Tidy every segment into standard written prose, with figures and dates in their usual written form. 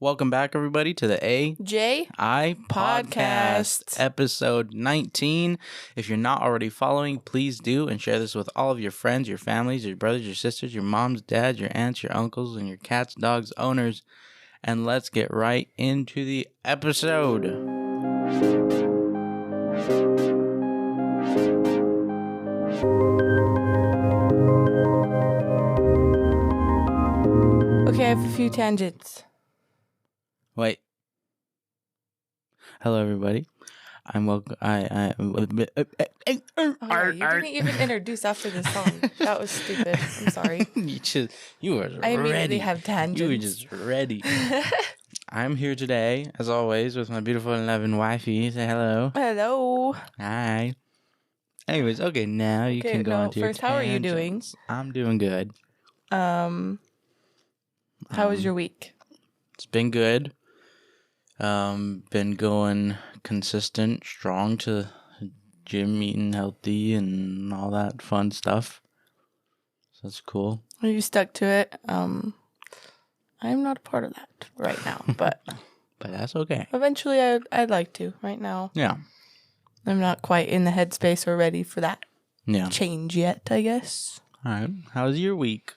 Welcome back, everybody, to the A.J.I podcast, episode 19. If you're not already following, please do, and share this with all of your friends, your families, your brothers, your sisters, your moms, dads, your aunts, your uncles, and your cats, dogs, owners. And let's get right into the episode. Okay, I have a few tangents. Wait. Hello, everybody. I'm welcome. You didn't even introduce after the song. That was stupid. I'm sorry. You were I immediately ready. have tangents. You were just ready. I'm here today, as always, with my beautiful and loving wifey. Say hello. Hello. Hi. Anyways, okay, now you can go on to your first, how are you doing? I'm doing good. How was your week? It's been good. Been going consistent, strong to gym, eating healthy, and all that fun stuff. So that's cool. Are you stuck to it? I'm not a part of that right now, but but that's okay. Eventually, I'd like to. Right now, yeah, I'm not quite in the headspace or ready for that change yet, I guess. All right. How's your week?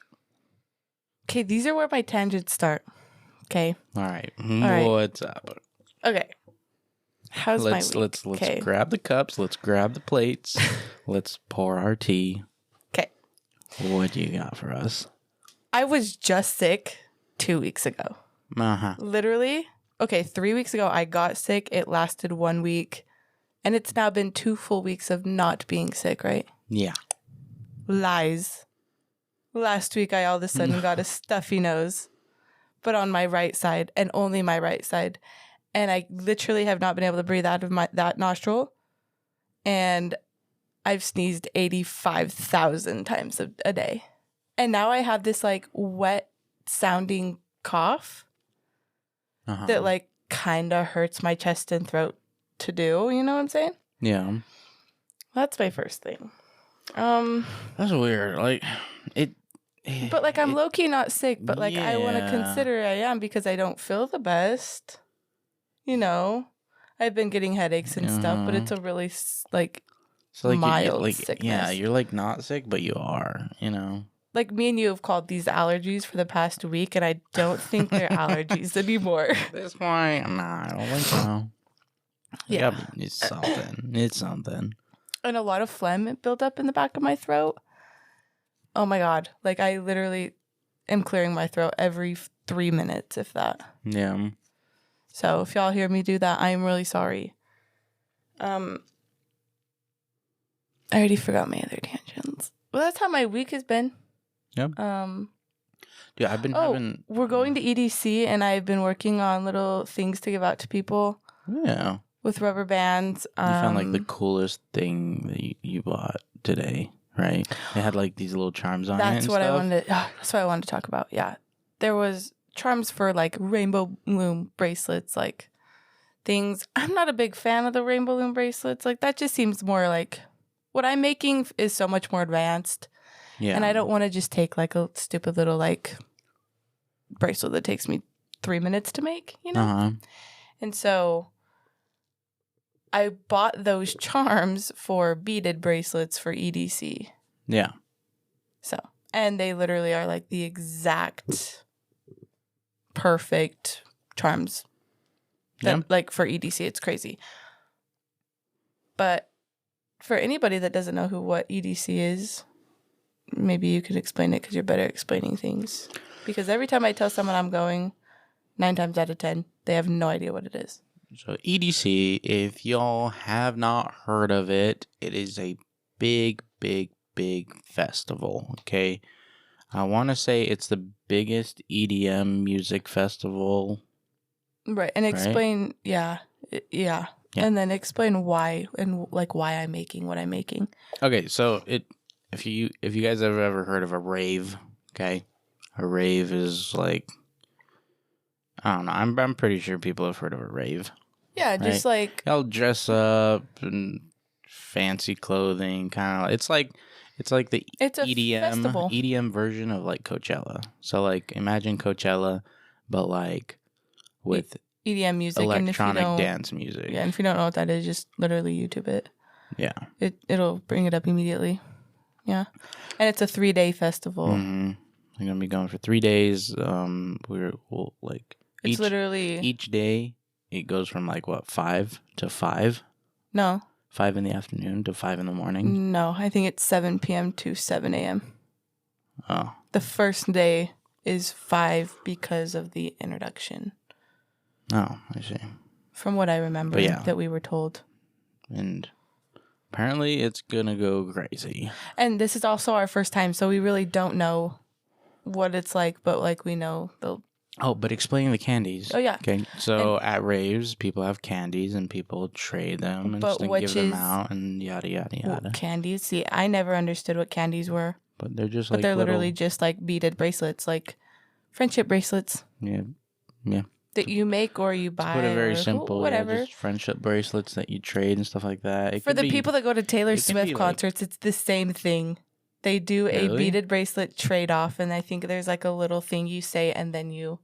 Okay, these are where my tangents start. Okay. All right. What's up? Okay. How's my week? Let's grab the cups. Let's grab the plates. Let's pour our tea. Okay. What do you got for us? I was just sick 2 weeks ago. Literally. Okay, 3 weeks ago I got sick. It lasted 1 week. And it's now been 2 full weeks of not being sick, right? Yeah. Lies. Last week I all of a sudden got a stuffy nose. But on my right side, and only my right side. And I literally have not been able to breathe out of that nostril. And I've sneezed 85,000 times a day. And now I have this like wet sounding cough that like kind of hurts my chest and throat to do. You know what I'm saying? Yeah. That's my first thing. That's weird. Like it. But like I'm low-key not sick, but like I want to consider I am because I don't feel the best. You know, I've been getting headaches and stuff, but it's a really mild sickness. Yeah, you're like not sick, but you are, you know. Like me and you have called these allergies for the past week, and I don't think they're allergies anymore. That's why I don't think so. Yeah. It's something. It's something. And a lot of phlegm built up in the back of my throat. Oh my God. Like I literally am clearing my throat every 3 minutes, if that. Yeah. So if y'all hear me do that, I am really sorry. I already forgot my other tangents. Well, that's how my week has been. Yep. Yeah, I've been having... We're going to EDC, and I've been working on little things to give out to people. Yeah. With rubber bands. You found like the coolest thing that you bought today, right? It had like these little charms on it. That's what I wanted to talk about. Yeah. There was charms for like rainbow loom bracelets, like things. I'm not a big fan of the rainbow loom bracelets. Like that just seems more like what I'm making is so much more advanced. Yeah. And I don't want to just take like a stupid little like bracelet that takes me 3 minutes to make, you know? And so I bought those charms for beaded bracelets for EDC. Yeah. So, and they literally are like the exact perfect charms that like for EDC. It's crazy. But for anybody that doesn't know what EDC is, maybe you could explain it because you're better at explaining things. Because every time I tell someone I'm going, 9 times out of 10, they have no idea what it is. So EDC, if y'all have not heard of it, it is a big, big, big festival, okay? I want to say it's the biggest EDM music festival. Right, and explain, yeah. And then explain why, and like why I'm making what I'm making. Okay, so if you guys have ever heard of a rave, okay? A rave is like, I don't know, I'm pretty sure people have heard of a rave. Yeah, just like... They'll dress up and fancy clothing, kind of. It's like the EDM version of like Coachella. So like imagine Coachella, but like with EDM music, electronic dance music. Yeah, and if you don't know what that is, just literally YouTube it. Yeah. It'll bring it up immediately. Yeah. And it's a 3-day festival. Mm-hmm. We're gonna be going for 3 days. We'll like it's literally each day it goes from like what 5 to 5. No. 5 in the afternoon to 5 in the morning. No, I think it's 7 p.m. to 7 a.m. Oh. The first day is 5 because of the introduction. Oh, I see. From what I remember, that we were told. And apparently it's gonna go crazy. And this is also our first time, so we really don't know what it's like, but like we know the... Oh, but explain the candies. Oh, yeah. Okay, so at raves, people have candies and people trade them and just give them out and yada, yada, yada. Well, candies? See, I never understood what candies were. But they're just like they're literally just like beaded bracelets, like friendship bracelets. Yeah. Yeah. That you make or you buy. To put it very simple, whatever. Just friendship bracelets that you trade and stuff like that. For the people that go to Taylor Swift concerts, it's the same thing. They do a beaded bracelet trade-off, and I think there's like a little thing you say, and then you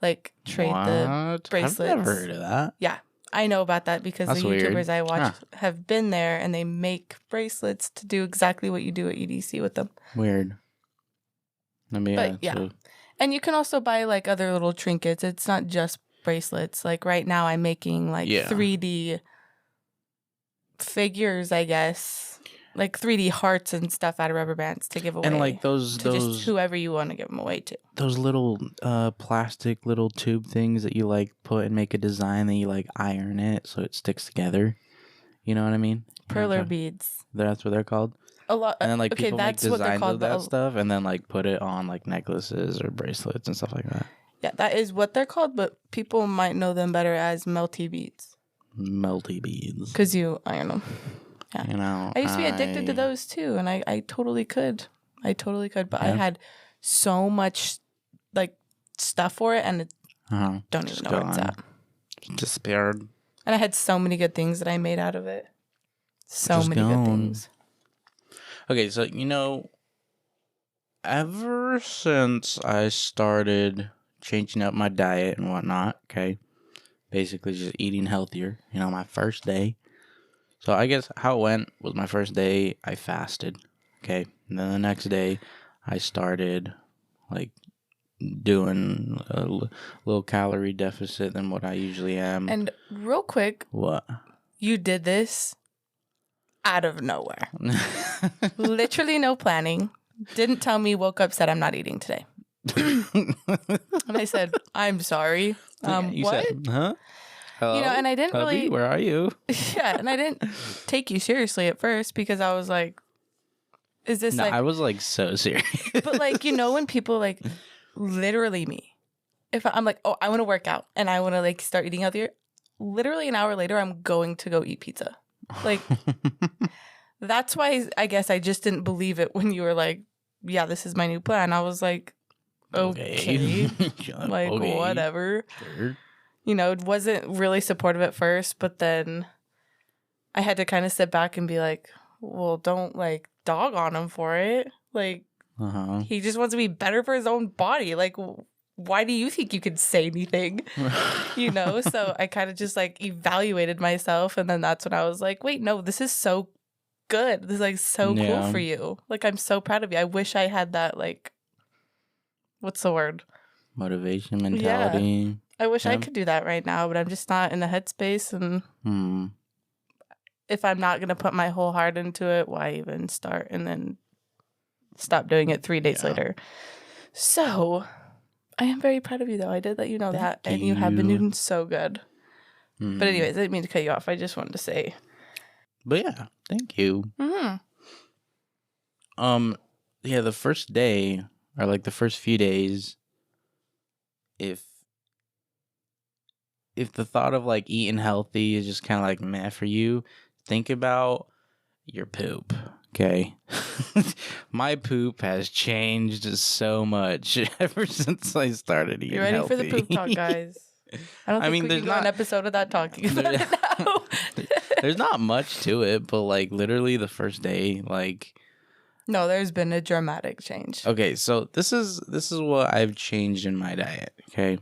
like trade the bracelets. I've never heard of that. Yeah, I know about that because That's the YouTubers weird. I watch have been there, and they make bracelets to do exactly what you do at EDC with them. Weird. Yeah. And you can also buy like other little trinkets. It's not just bracelets. Like right now I'm making like 3D figures, I guess. Like 3D hearts and stuff out of rubber bands to give away. And like those just whoever you want to give them away to. Those little plastic little tube things that you like put and make a design that you like iron it so it sticks together. You know what I mean? Perler beads. That's what they're called. A lot. And then like people make designs of that called, stuff and then like put it on like necklaces or bracelets and stuff like that. Yeah, that is what they're called, but people might know them better as melty beads. Melty beads. Because iron them. Yeah. You know, I used to be addicted to those too, and I totally could. But I had so much like stuff for it, and don't even know where it's at. Disappeared. And I had so many good things that I made out of it. So many good things. Okay, so ever since I started changing up my diet and whatnot, okay, basically just eating healthier, my first day. So I guess how it went was my first day, I fasted, okay, and then the next day I started like doing a little calorie deficit than what I usually am. And real quick, what? You did this out of nowhere. Literally no planning. Didn't tell me, woke up, said I'm not eating today. And I said, I'm sorry. You what? Said, huh? Hello? And I didn't Hubby, where are you? Yeah, and I didn't take you seriously at first because I was like, is this like... I was like so serious. But like, when people like, literally me, if I'm like, oh, I want to work out and I want to like start eating healthier, literally an hour later, I'm going to go eat pizza. Like, that's why I guess I just didn't believe it when you were like, yeah, this is my new plan. I was like, okay. Like, okay. Whatever. Sure. It wasn't really supportive at first, but then I had to kind of sit back and be like, well, don't like dog on him for it. Like, he just wants to be better for his own body. Like, why do you think you could say anything? So I kind of just like evaluated myself. And then that's when I was like, wait, no, this is so good. This is like so cool for you. Like, I'm so proud of you. I wish I had that, like, what's the word? Motivation mentality. Yeah. I wish I could do that right now, but I'm just not in the headspace. And if I'm not going to put my whole heart into it, why even start and then stop doing it 3 days later? So I am very proud of you, though. I did let you know that. And you have been doing so good. But anyways, I didn't mean to cut you off. I just wanted to say. But yeah, thank you. Yeah, the first day or like the first few days, if the thought of like eating healthy is just kind of like meh for you, think about your poop. Okay. My poop has changed so much ever since I started eating healthy. You ready for the poop talk, guys? I don't think we can go an episode of that talking about it now. There's not much to it, but like literally the first day, like... No, there's been a dramatic change. Okay, so this is what I've changed in my diet, okay?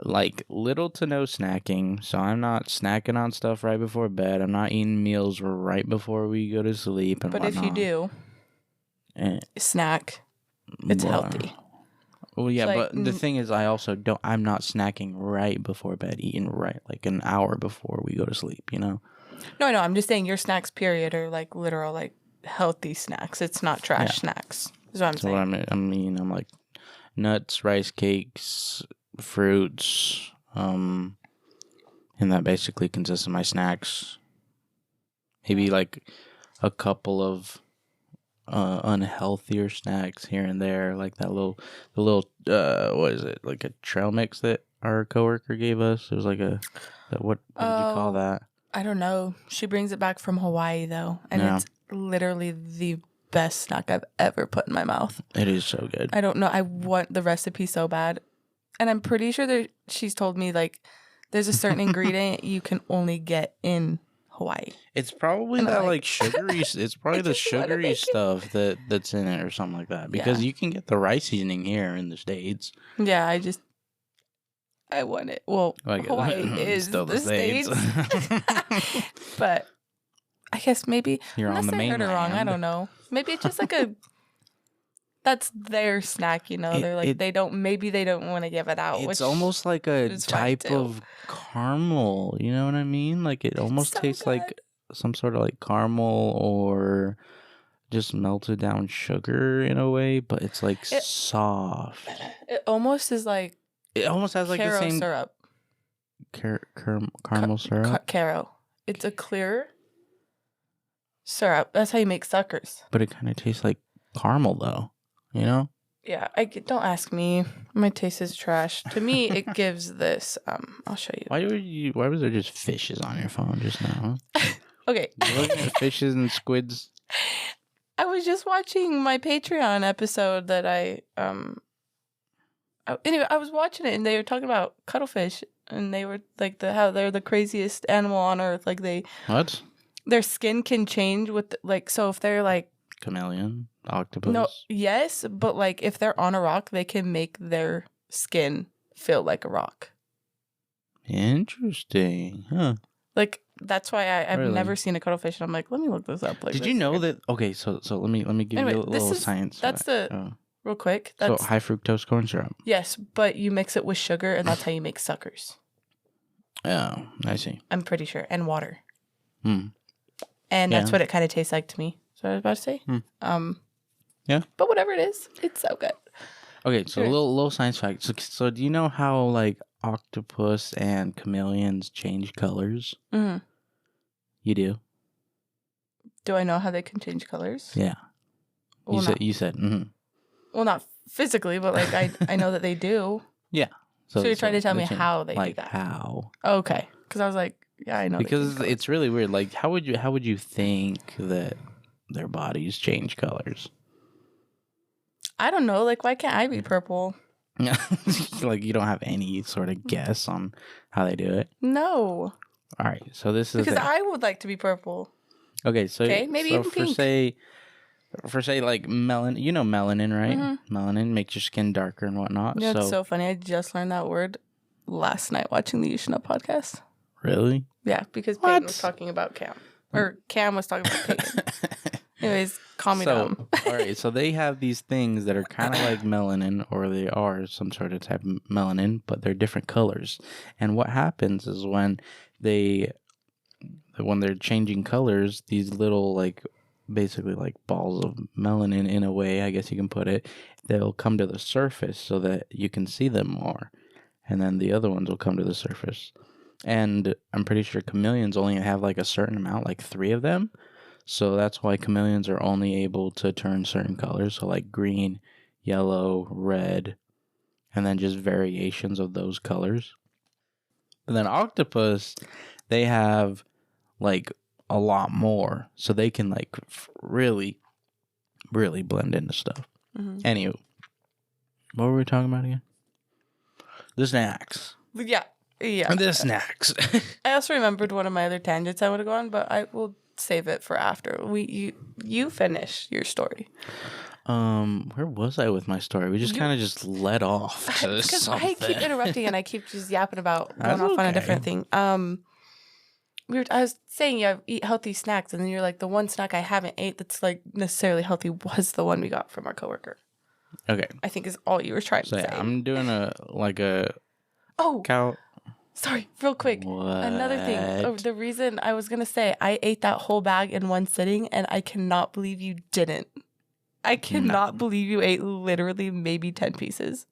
like little to no snacking. So I'm not snacking on stuff right before bed. I'm not eating meals right before we go to sleep and whatnot. But if you do, snack, it's healthy. Well, yeah, but the thing is, I'm not snacking right before bed, eating right like an hour before we go to sleep, you know? No, I'm just saying your snacks, period, are like literal, like healthy snacks. It's not trash snacks, is what I'm saying. I'm like nuts, rice cakes, fruits, and that basically consists of my snacks. Maybe like a couple of unhealthier snacks here and there, like the little what is it, like a trail mix that our coworker gave us. It was like what did you call that? I don't know. She brings it back from Hawaii though, and it's literally the best snack I've ever put in my mouth. It is so good. I don't know. I want the recipe so bad, and I'm pretty sure she's told me like there's a certain ingredient you can only get in Hawaii. It's probably that like sugary. It's probably the sugary stuff that's in it or something like that. Because you can get the rice seasoning here in the States. Yeah, I want it. Well, Hawaii is still the States. But I guess maybe you're on the mainland. I heard it wrong. I don't know. Maybe it's just like that's their snack, you know. They're like they don't want to give it out. It's almost like a type of caramel. You know what I mean? Like it almost tastes like some sort of like caramel or just melted down sugar in a way, but it's like soft. It almost is like. It almost has like the same syrup. Caramel syrup. Caro. It's a clear syrup. That's how you make suckers. But it kind of tastes like caramel, though. You know? Yeah. Don't ask me. My taste is trash. To me, it gives this. I'll show you. Why was there just fishes on your phone just now? Huh? Okay. You're looking at fishes and squids. I was just watching my Patreon episode that anyway, I was watching it and they were talking about cuttlefish and they were like how they're the craziest animal on earth. Like what? Their skin can change with so if they're like chameleon, octopus. No, yes, but like if they're on a rock, they can make their skin feel like a rock. Interesting, huh? Like that's why I've never seen a cuttlefish, and I'm like, let me look this up. Like, did you know that? Okay, so let me give you a little science. That's real quick. So high fructose corn syrup. Yes, but you mix it with sugar, and that's how you make suckers. Oh, I see. I'm pretty sure, and water. And that's what it kind of tastes like to me. So I was about to say. Yeah. But whatever it is, it's so good. Okay, so a little science fact. So do you know how like octopus and chameleons change colors? Mm-hmm. You do. Do I know how they can change colors? Yeah. Well, you said. Mm-hmm. Well, not physically, but like I know that they do. Yeah. So you're trying to tell me how they do that? How? Okay. Because I was like, yeah, I know. Because it's really weird. Like, how would you think that their bodies change colors? I don't know. Like, why can't I be purple? Like, you don't have any sort of guess on how they do it? No. All right. So this is because I would like to be purple. Okay. So maybe even pink. For say like melanin, you know melanin, right? Mm-hmm. Melanin makes your skin darker and whatnot. Yeah, it's so funny. I just learned that word last night watching the You Should Know podcast. Really? Yeah, because Peyton was talking about Cam. Or Cam was talking about Peyton. Anyways, call me dumb. All right, so they have these things that are kind of like melanin, or they are some sort of type of melanin, but they're different colors. And what happens is when they're changing colors, these little like basically like balls of melanin in a way, I guess you can put it, they'll come to the surface so that you can see them more. And then the other ones will come to the surface. And I'm pretty sure chameleons only have like a certain amount, like 3 of them. So that's why chameleons are only able to turn certain colors. So like green, yellow, red, and then just variations of those colors. But then octopus, they have like a lot more. So they can like really, really blend into stuff. Mm-hmm. Anywho, what were we talking about again? The snacks. Yeah. The snacks. I also remembered one of my other tangents I would have gone, but I will save it for after. You finish your story. Where was I with my story? We just kind of just let off to because something. I keep interrupting and I keep just yapping about going off on a different thing. I was saying you eat healthy snacks, and then you're like, the one snack I haven't ate that's like necessarily healthy was the one we got from our coworker. Okay. I think is all you were trying to say. I'm doing cow. Sorry, real quick. What? Another thing. The reason I was gonna say I ate that whole bag in one sitting, and I cannot believe you didn't. I cannot believe you ate literally maybe 10 pieces.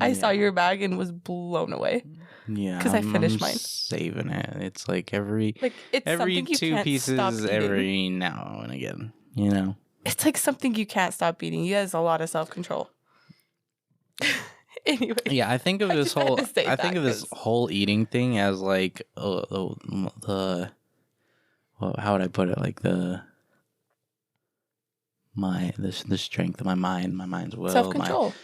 I saw your bag and was blown away. Yeah, because I finished mine. Saving it. It's like every 2 pieces every now and again. You know, it's like something you can't stop eating. You has a lot of self-control. Anyway, yeah, I think of this whole whole eating thing as like how would I put it? Like the strength of my mind's will, self-control.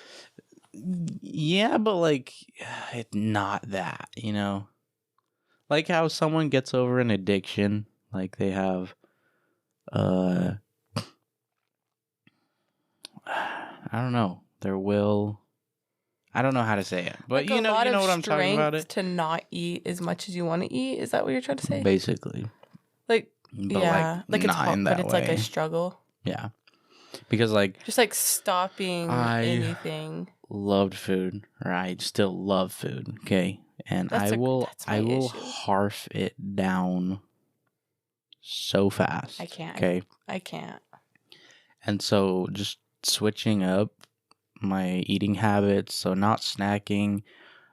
Yeah, but like it's not that, you know. Like how someone gets over an addiction, like they have I don't know, their will. I don't know how to say it, but like you know what I'm talking about. It to not eat as much as you want to eat. Is that what you're trying to say? Basically, like like it's hard, but it's like a struggle. Yeah, because like just like stopping anything. Loved food, or I still love food. Okay, and I will harf it down so fast. I can't. Okay, I can't. And so just switching up my eating habits, so not snacking,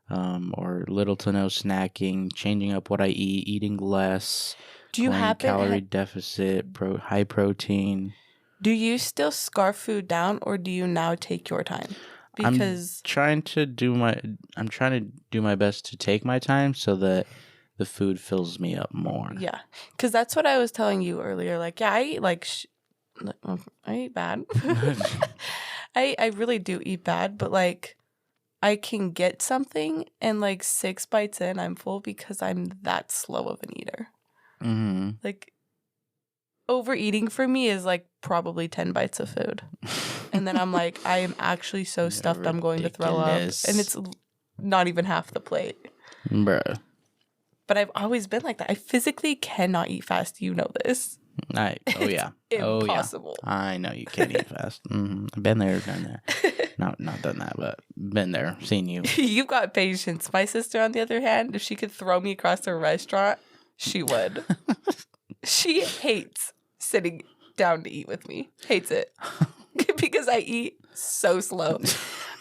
or little to no snacking, changing up what I eat, eating less. Do you have calorie deficit, high protein? Do you still scarf food down, or do you now take your time? Because I'm trying to do my best to take my time so that the food fills me up more. Yeah, because that's what I was telling you earlier. Like, yeah, I eat I eat bad. I really do eat bad, but like I can get something and like 6 bites in, I'm full because I'm that slow of an eater. Mm-hmm. Like overeating for me is like probably 10 bites of food. And then I'm like, I am actually so stuffed I'm going to throw up. And it's not even half the plate. Bruh. But I've always been like that. I physically cannot eat fast. You know this. Oh yeah. Impossible. Oh, yeah. I know you can't eat fast. Mm-hmm. I've been there, done that. Not done that, but been there, seen you. You've got patience. My sister, on the other hand, if she could throw me across a restaurant, she would. She hates sitting down to eat with me. Hates it. Because I eat so slow.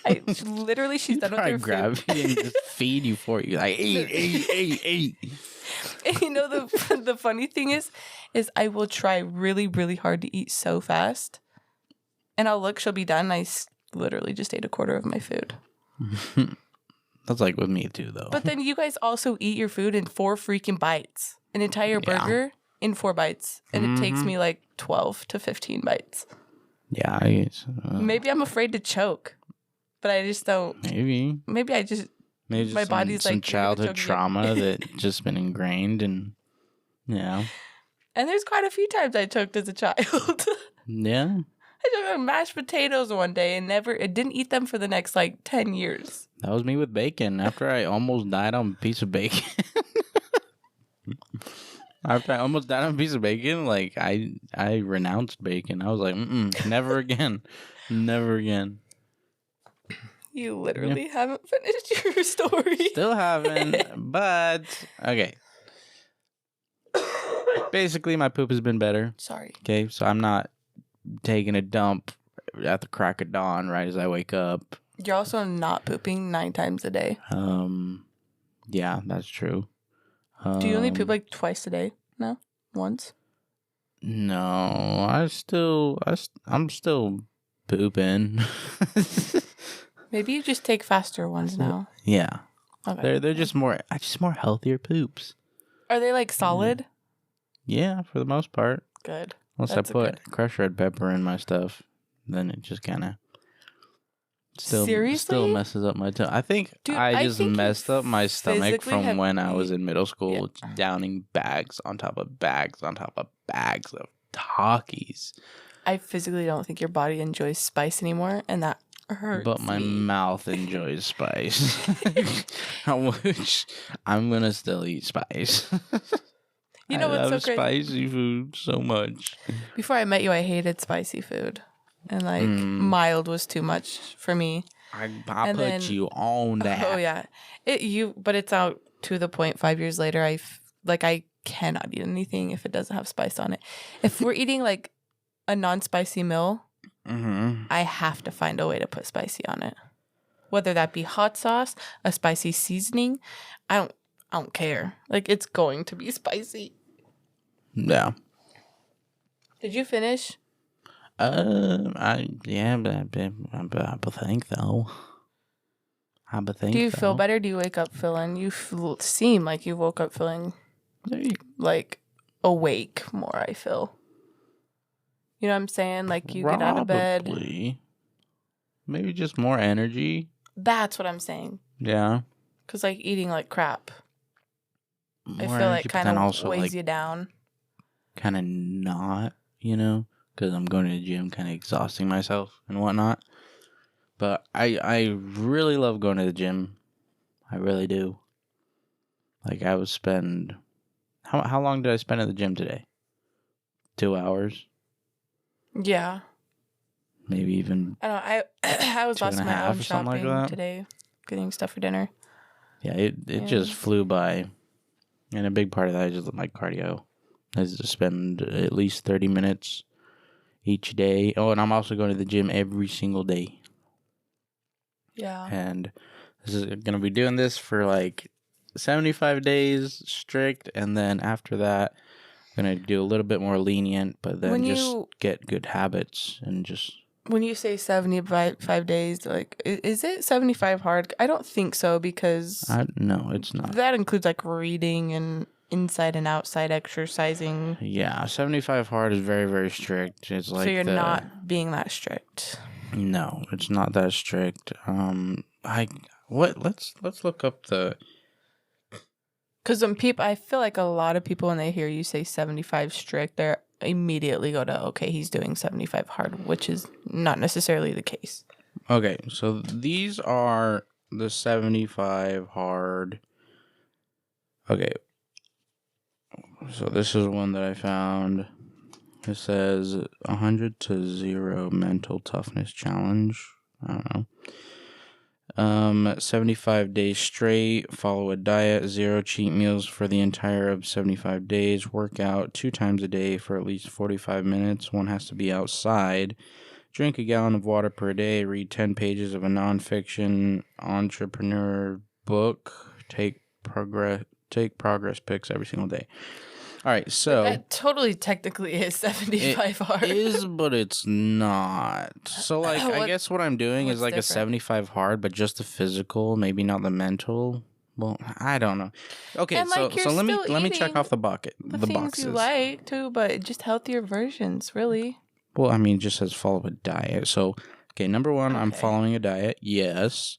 She's done with her grab food. you and just feed you for you. Like, eat. And you know, the funny thing is I will try really, really hard to eat so fast. And I'll look, she'll be done. I literally just ate a quarter of my food. That's like with me too, though. But then you guys also eat your food in 4 freaking bites. An entire burger in 4 bites. And it takes me like 12 to 15 bites. Yeah, I guess. Maybe I'm afraid to choke. But I just don't. Maybe my body's some like childhood trauma that just been ingrained, and yeah. And there's quite a few times I choked as a child. Yeah. I choked on mashed potatoes one day and didn't eat them for the next like 10 years. That was me with bacon. After I almost died on a piece of bacon. After I almost died on a piece of bacon, like I renounced bacon. I was like, never again. Never again. You literally haven't finished your story. Still haven't, but okay. Basically, my poop has been better. Sorry. Okay, so I'm not taking a dump at the crack of dawn right as I wake up. You're also not pooping 9 times a day. Yeah, that's true. Do you only poop like twice a day? No? Once? No, I'm still pooping. Maybe you just take faster ones now. Yeah. Okay. They're just more healthier poops. Are they like solid? Yeah, for the most part. Good. Unless I put crushed red pepper in my stuff, then it just kind of still messes up my tongue. I think I just messed up my stomach from when I was in middle school, downing bags on top of bags on top of bags of Takis. I physically don't think your body enjoys spice anymore, and that hurts. But my mouth enjoys spice. Which I'm gonna still eat spice. You know what's so crazy? Spicy food so much. Before I met you, I hated spicy food, and like mild was too much for me. I put you on that. Oh yeah, but it's out to the point. 5 years later, I cannot eat anything if it doesn't have spice on it. If we're eating like a non-spicy meal, I have to find a way to put spicy on it. Whether that be hot sauce, a spicy seasoning, I don't care. Like, it's going to be spicy. Yeah. Did you finish? I think though. Do you feel better? Do you wake up feeling? You seem like you woke up feeling like awake more. I feel. You know what I'm saying? Like you get out of bed. Maybe just more energy. That's what I'm saying. Yeah. Because like eating like crap, I feel like kind of weighs you down. Kind of not, because I'm going to the gym, kind of exhausting myself and whatnot. But I really love going to the gym. I really do. Like I would spend. How long did I spend at the gym today? 2 hours. Yeah. Maybe even. I don't know. I was lost my own shopping today, getting stuff for dinner. Yeah, it just flew by, and a big part of that is just my cardio. I just spend at least 30 minutes each day. Oh, and I'm also going to the gym every single day. Yeah. And this is going to be doing this for like 75 days strict, and then after that, I'm going to do a little bit more lenient, but then get good habits and just... When you say 75 days, like, is it 75 hard? I don't think so, because... No, it's not. That includes, like, reading and inside and outside exercising. Yeah, 75 hard is very, very strict. It's like... So you're not being that strict. No, it's not that strict. Let's look up the... Because I feel like a lot of people, when they hear you say 75 strict, they immediately go to, okay, he's doing 75 hard, which is not necessarily the case. Okay, so these are the 75 hard. Okay, so this is one that I found. It says 100 to 0 mental toughness challenge. I don't know. 75 days straight, follow a diet, 0 cheat meals for the entire of 75 days, work out 2 times a day for at least 45 minutes. One has to be outside. Drink a gallon of water per day, read 10 pages of a nonfiction entrepreneur book, take progress pics every single day. All right, so... That totally technically is 75 hard. It is, but it's not. So, like, I guess what I'm doing is like different? A 75 hard, but just the physical, maybe not the mental. Well, I don't know. Okay, and so let me check off the bucket. The things boxes. You like, too, but just healthier versions, really. Well, I mean, it just says follow a diet. So, okay, number 1, I'm following a diet. Yes.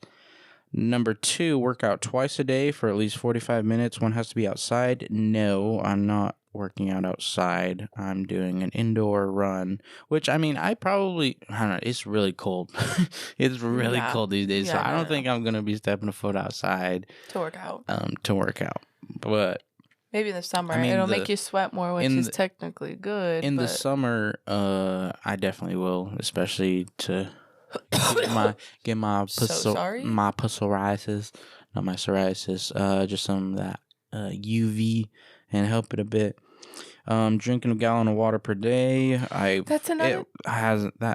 Number 2, work out twice a day for at least 45 minutes. One has to be outside. No, I'm not working out outside. I'm doing an indoor run, which, I mean, I don't know, it's really cold. It's really cold these days, so I don't think I'm going to be stepping a foot outside. To work out. But... Maybe in the summer. I mean, it'll make you sweat more, which is technically good. The summer, I definitely will, especially to... get my psoriasis, not my psoriasis, just some of that UV and help it a bit. Drinking a gallon of water per day. That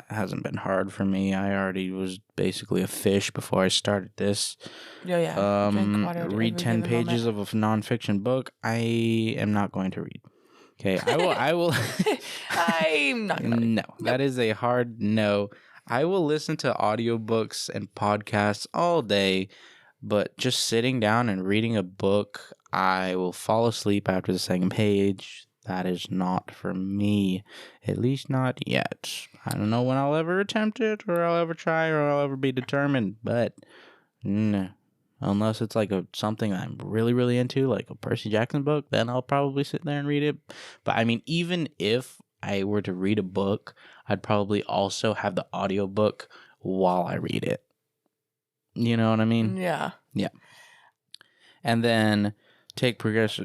hasn't been hard for me. I already was basically a fish before I started this. Yeah. Drink water read 10 pages of a nonfiction book. I am not going to read. Okay, I will. I'm not gonna read. No, that is a hard no. I will listen to audiobooks and podcasts all day, but just sitting down and reading a book, I will fall asleep after the second page. That is not for me, at least not yet. I don't know when I'll ever attempt it, or I'll ever try, or I'll ever be determined, but no. Unless it's like something I'm really, really into, like a Percy Jackson book, then I'll probably sit there and read it. But I mean, even if I were to read a book, I'd probably also have the audiobook while I read it. You know what I mean? Yeah. Yeah. And then take progress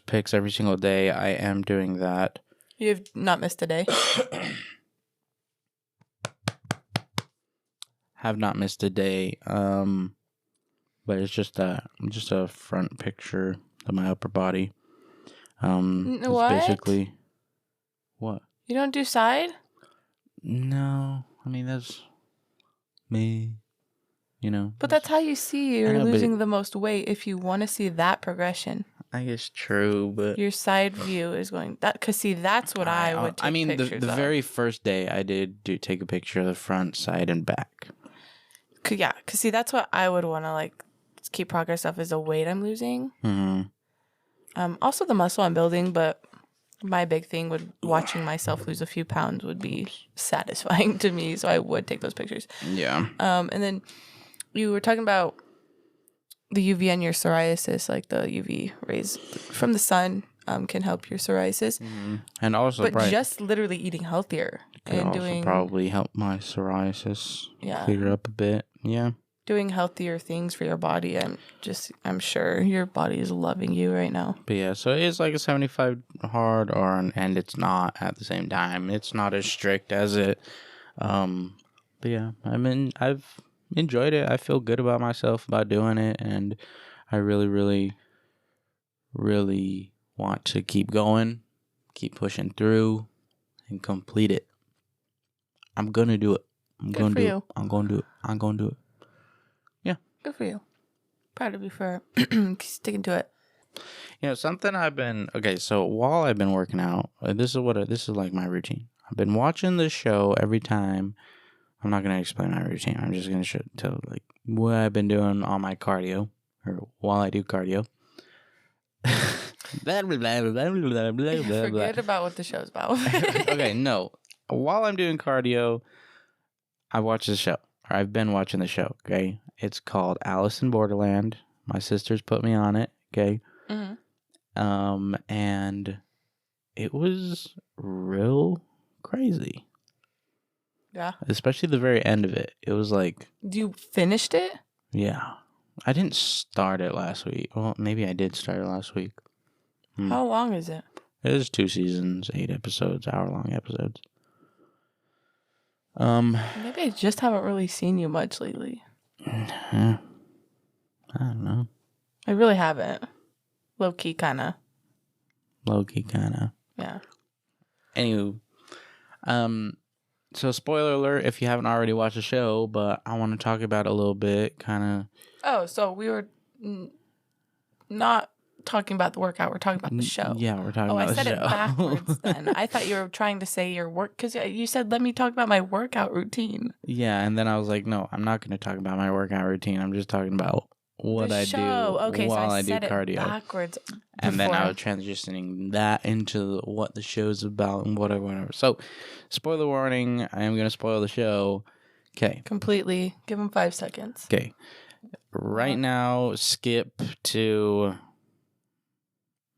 pics every single day. I am doing that. You've not missed a day. Have not missed a day. But it's just a front picture of my upper body. What? It's basically what? You don't do side? No, I mean that's me. You know. But that's how you see you're losing the most weight. If you want to see that progression. I guess true, but your side view is going that because see that's what I would take. I mean, the very first day I did take a picture of the front, side, and back. Yeah, because see that's what I would want to like keep progress of is the weight I'm losing. Mm-hmm. Also the muscle I'm building, but my big thing would watching myself lose a few pounds would be satisfying to me, so I would take those pictures. Yeah. And then you were talking about the UV and your psoriasis, like the UV rays from the sun can help your psoriasis. Mm-hmm. And also, but just literally eating healthier and doing probably help my psoriasis clear up a bit. Yeah. Doing healthier things for your body. I'm sure your body is loving you right now. But yeah, so it's like a 75 hard and it's not at the same time. It's not as strict as it. But yeah, I've enjoyed it. I feel good about myself about doing it, and I really, really, really want to keep going, keep pushing through, and complete it. I'm gonna do it. I'm gonna do it. Yeah. Good for you. Proud of you for sticking to it. You know, something I've been so while I've been working out, this is like my routine. I've been watching this show every time. I'm not gonna explain my routine. I'm just gonna tell like what I've been doing on my cardio or while I do cardio. Forget about what the show's about. Okay, no. While I'm doing cardio, I watch the show. Or I've been watching the show, okay? It's called Alice in Borderland. My sisters put me on it, okay? Mm-hmm. And it was real crazy. Yeah. Especially the very end of it. It was like... You finished it? Yeah. I didn't start it last week. Well, maybe I did start it last week. How long is it? It is 2 seasons, 8 episodes, hour-long episodes. Maybe I just haven't really seen you much lately. I don't know. I really haven't. Low-key kind of. Yeah. Anywho, so spoiler alert if you haven't already watched the show, but I want to talk about it a little bit, kind of. Oh, so we were not talking about the workout. We're talking about the show. Yeah, we're talking about the show. Oh, I said it backwards then. I thought you were trying to say your work, because you said, let me talk about my workout routine. Yeah, and then I was like, no, I'm not going to talk about my workout routine. I'm just talking about what I do while I do cardio. Backwards and then I was transitioning that into what the show's about and whatever. So, spoiler warning, I am going to spoil the show. Okay. Completely. Give them 5 seconds. Okay. Right now, skip to...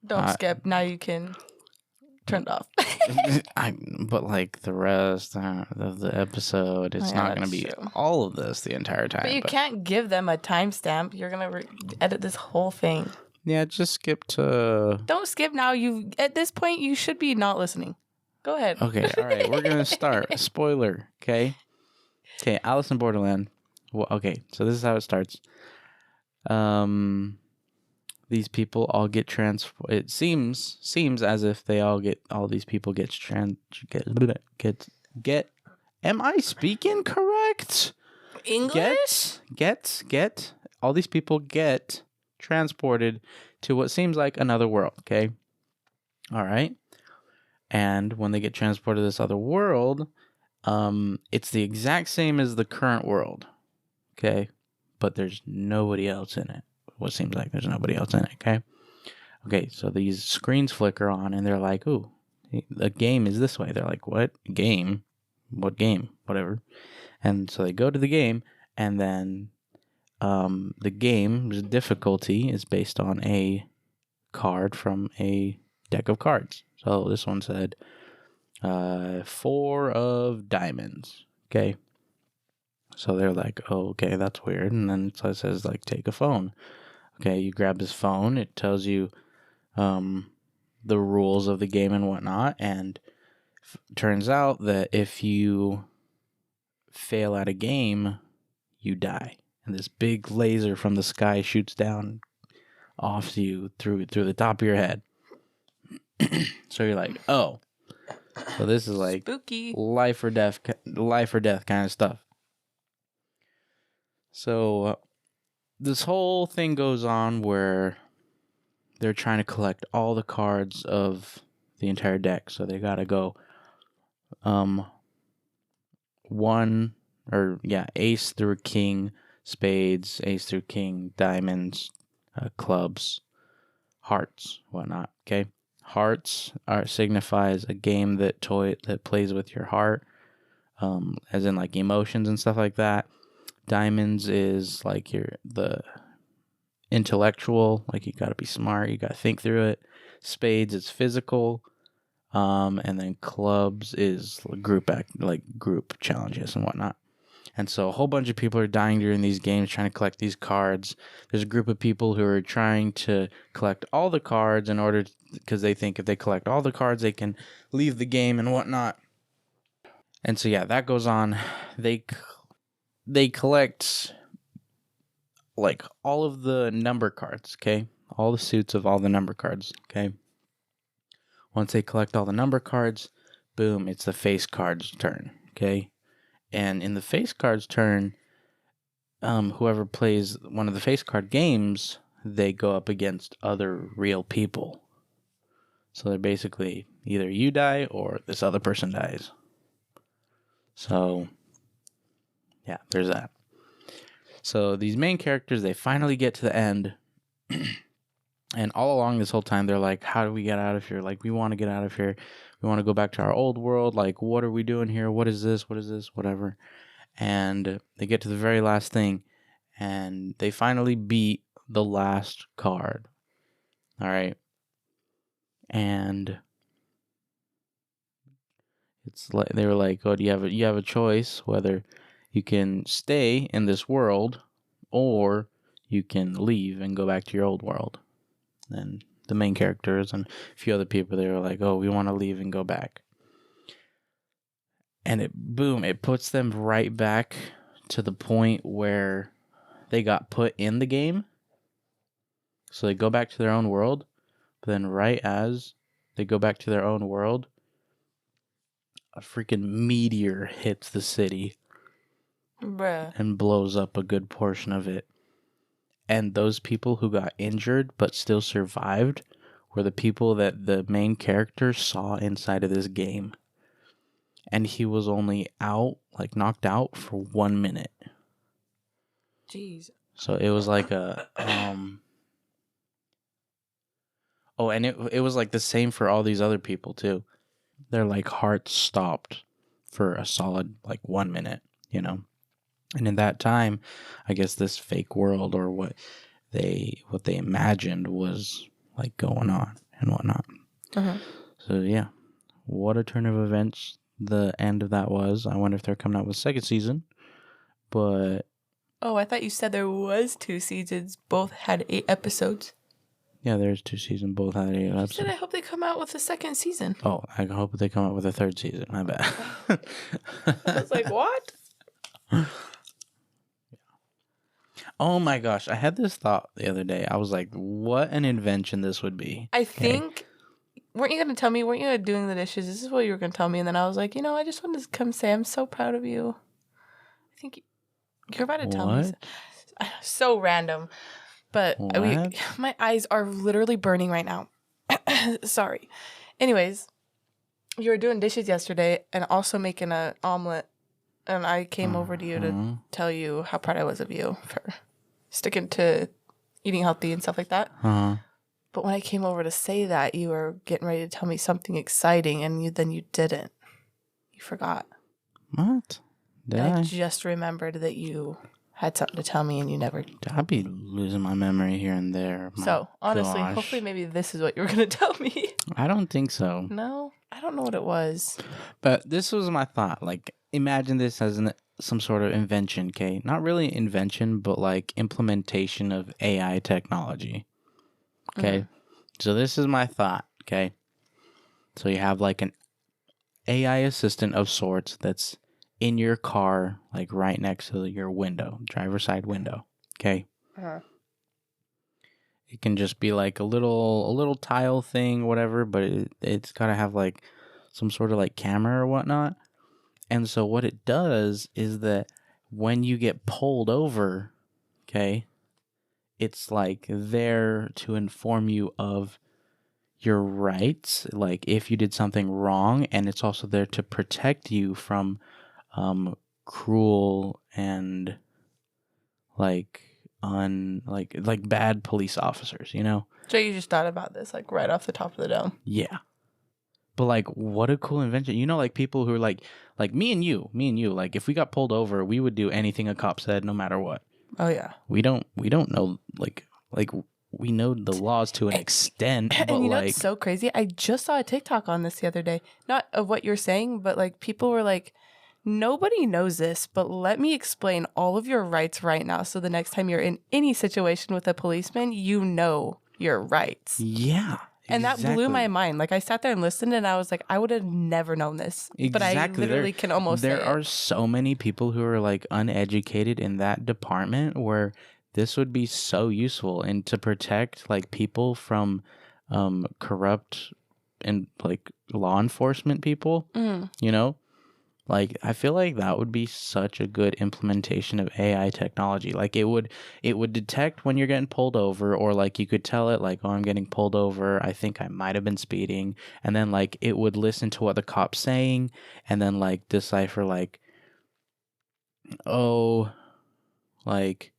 Don't skip. Now you can turn it off. But like the rest of the episode, it's not going to be all of this the entire time. But you can't give them a timestamp. You're going to edit this whole thing. Yeah, just skip to... Don't skip now. At this point, you should be not listening. Go ahead. Okay, all right. We're going to start. Spoiler, okay? Okay, Alice in Borderland. Well, okay, so this is how it starts. These people all get it seems as if all these people get am I speaking correct? English? Get all these people get transported to what seems like another world, okay? All right. And when they get transported to this other world, it's the exact same as the current world. Okay? But there's nobody else in it. What seems like there's nobody else in it, okay? Okay, so these screens flicker on, and they're like, ooh, the game is this way. They're like, what? Game? What game? Whatever. And so they go to the game, and then the game's difficulty is based on a card from a deck of cards. So this one said, 4 of diamonds. Okay. So they're like, oh, okay, that's weird. And then it says, like, take a phone. Okay, you grab his phone. It tells you the rules of the game and whatnot. And turns out that if you fail at a game, you die. And this big laser from the sky shoots down off you through the top of your head. So you're like, oh. So this is like spooky, life or death kind of stuff. So this whole thing goes on where they're trying to collect all the cards of the entire deck. So they gotta go ace through king, spades, ace through king, diamonds, clubs, hearts, whatnot. Okay, hearts signifies a game that plays with your heart, as in like emotions and stuff like that. Diamonds is like the intellectual, like you got to be smart, you got to think through it. Spades is physical, and then clubs is group challenges and whatnot. And so a whole bunch of people are dying during these games trying to collect these cards. There's a group of people who are trying to collect all the cards because they think if they collect all the cards, they can leave the game and whatnot. And so, yeah, that goes on. They collect, like, all of the number cards, okay? All the suits of all the number cards, okay? Once they collect all the number cards, boom, it's the face card's turn, okay? And in the face card's turn, whoever plays one of the face card games, they go up against other real people. So they're basically either you die or this other person dies. So, yeah, there's that. So these main characters, they finally get to the end. And all along this whole time, they're like, how do we get out of here? Like, we want to get out of here. We want to go back to our old world. Like, what are we doing here? What is this? What is this? Whatever. And they get to the very last thing. And they finally beat the last card. All right. And it's like they were like, oh, you have a choice whether you can stay in this world or you can leave and go back to your old world. And the main characters and a few other people, they were like, oh, we want to leave and go back. And it puts them right back to the point where they got put in the game. So they go back to their own world, but then right as they go back to their own world, a freaking meteor hits the city. Bruh. And blows up a good portion of it. And those people who got injured but still survived were the people that the main character saw inside of this game. And he was only knocked out for 1 minute. Jeez. So it was like a oh, and it was like the same for all these other people too. Their like hearts stopped for a solid 1 minute, you know. And in that time, I guess this fake world or what they imagined was like going on and whatnot. Uh-huh. So yeah, what a turn of events the end of that was. I wonder if they're coming out with a second season. But oh, I thought you said there was 2 seasons. Both had 8 episodes. yeah, there's 2 seasons. Both had 8 episodes. You said I hope they come out with a second season. Oh, I hope they come out with a 3rd season. I bet. I was like, what? Oh my gosh, I had this thought the other day. I was like, what an invention this would be. I think, weren't you going to tell me, weren't you doing the dishes? This is what you were going to tell me. And then I was like, I just wanted to come say I'm so proud of you. I think you're about to tell me. So random. But my eyes are literally burning right now. Sorry. Anyways, you were doing dishes yesterday and also making an omelet. And I came over to you to tell you how proud I was of you for sticking to eating healthy and stuff like that. Uh-huh. But when I came over to say that, you were getting ready to tell me something exciting, and then you didn't. You forgot. What? I just remembered that you had something to tell me and you never. I'd be losing my memory here and there. So, honestly, hopefully maybe this is what you were going to tell me. I don't think so. No, I don't know what it was. But this was my thought. Like, imagine this as some sort of invention, okay? Not really invention, but like implementation of AI technology. Okay? Mm-hmm. So this is my thought, okay? So you have like an AI assistant of sorts that's in your car, like right next to your window, driver's side window, okay? Uh-huh. It can just be like a little tile thing, whatever, but it's got to have like some sort of like camera or whatnot. And so what it does is that when you get pulled over, okay, it's like there to inform you of your rights, like if you did something wrong, and it's also there to protect you from cruel and like bad police officers, you know? So you just thought about this like right off the top of the dome. Yeah. But like what a cool invention. You know, like people who are like me and you, like if we got pulled over, we would do anything a cop said no matter what. Oh yeah. We don't know like we know the laws to an extent, but and you know like it's so crazy. I just saw a TikTok on this the other day. Not of what you're saying, but like people were like, nobody knows this, but let me explain all of your rights right now. So the next time you're in any situation with a policeman, you know your rights. Yeah. And that blew my mind. Like I sat there and listened and I was like, I would have never known this. Exactly. But I literally can almost There are so many people who are like uneducated in that department where this would be so useful, and to protect like people from corrupt and like law enforcement people, you know? Like, I feel like that would be such a good implementation of AI technology. Like, it would detect when you're getting pulled over, or like you could tell it like, oh, I'm getting pulled over. I think I might have been speeding. And then like it would listen to what the cop's saying and then like decipher like, oh, like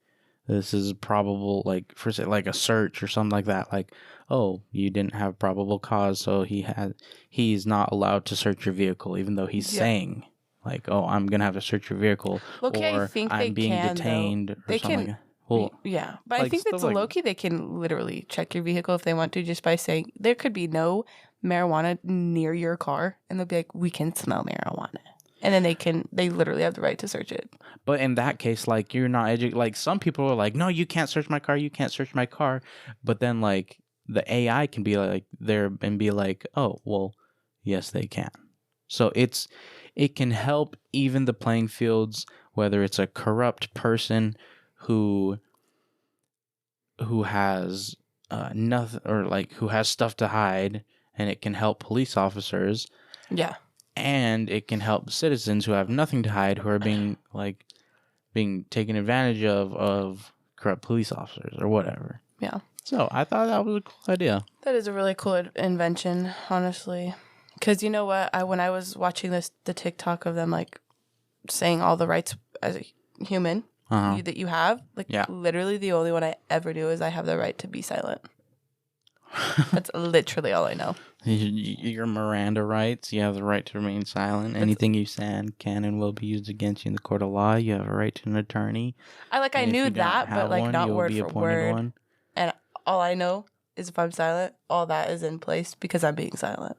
this is probable, like for say like a search or something like that. Like, oh, you didn't have probable cause, so he's not allowed to search your vehicle, even though he's saying. Like, oh, I'm going to have to search your vehicle, okay, or I'm being detained, or they something can, like that. Well, yeah, but like, I think that's low-key. They can literally check your vehicle if they want to, just by saying there could be no marijuana near your car, and they'll be like, we can smell marijuana. And then they literally have the right to search it. But in that case, like, you're not like, some people are like, no, you can't search my car. But then, like, the AI can be like there and be like, oh, well, yes, they can. So it can help even the playing fields, whether it's a corrupt person who has nothing, or like who has stuff to hide, and it can help police officers. Yeah. And it can help citizens who have nothing to hide, who are being taken advantage of corrupt police officers or whatever. Yeah. So I thought that was a cool idea. That is a really cool invention, honestly. Because you know what? When I was watching the TikTok of them like saying all the rights as a human that you have, like literally the only one I ever do is I have the right to be silent. That's literally all I know. Your Miranda rights. You have the right to remain silent. Anything you say can and will be used against you in the court of law. You have a right to an attorney. I knew that, but like not word for word. One. And all I know is if I'm silent, all that is in place because I'm being silent.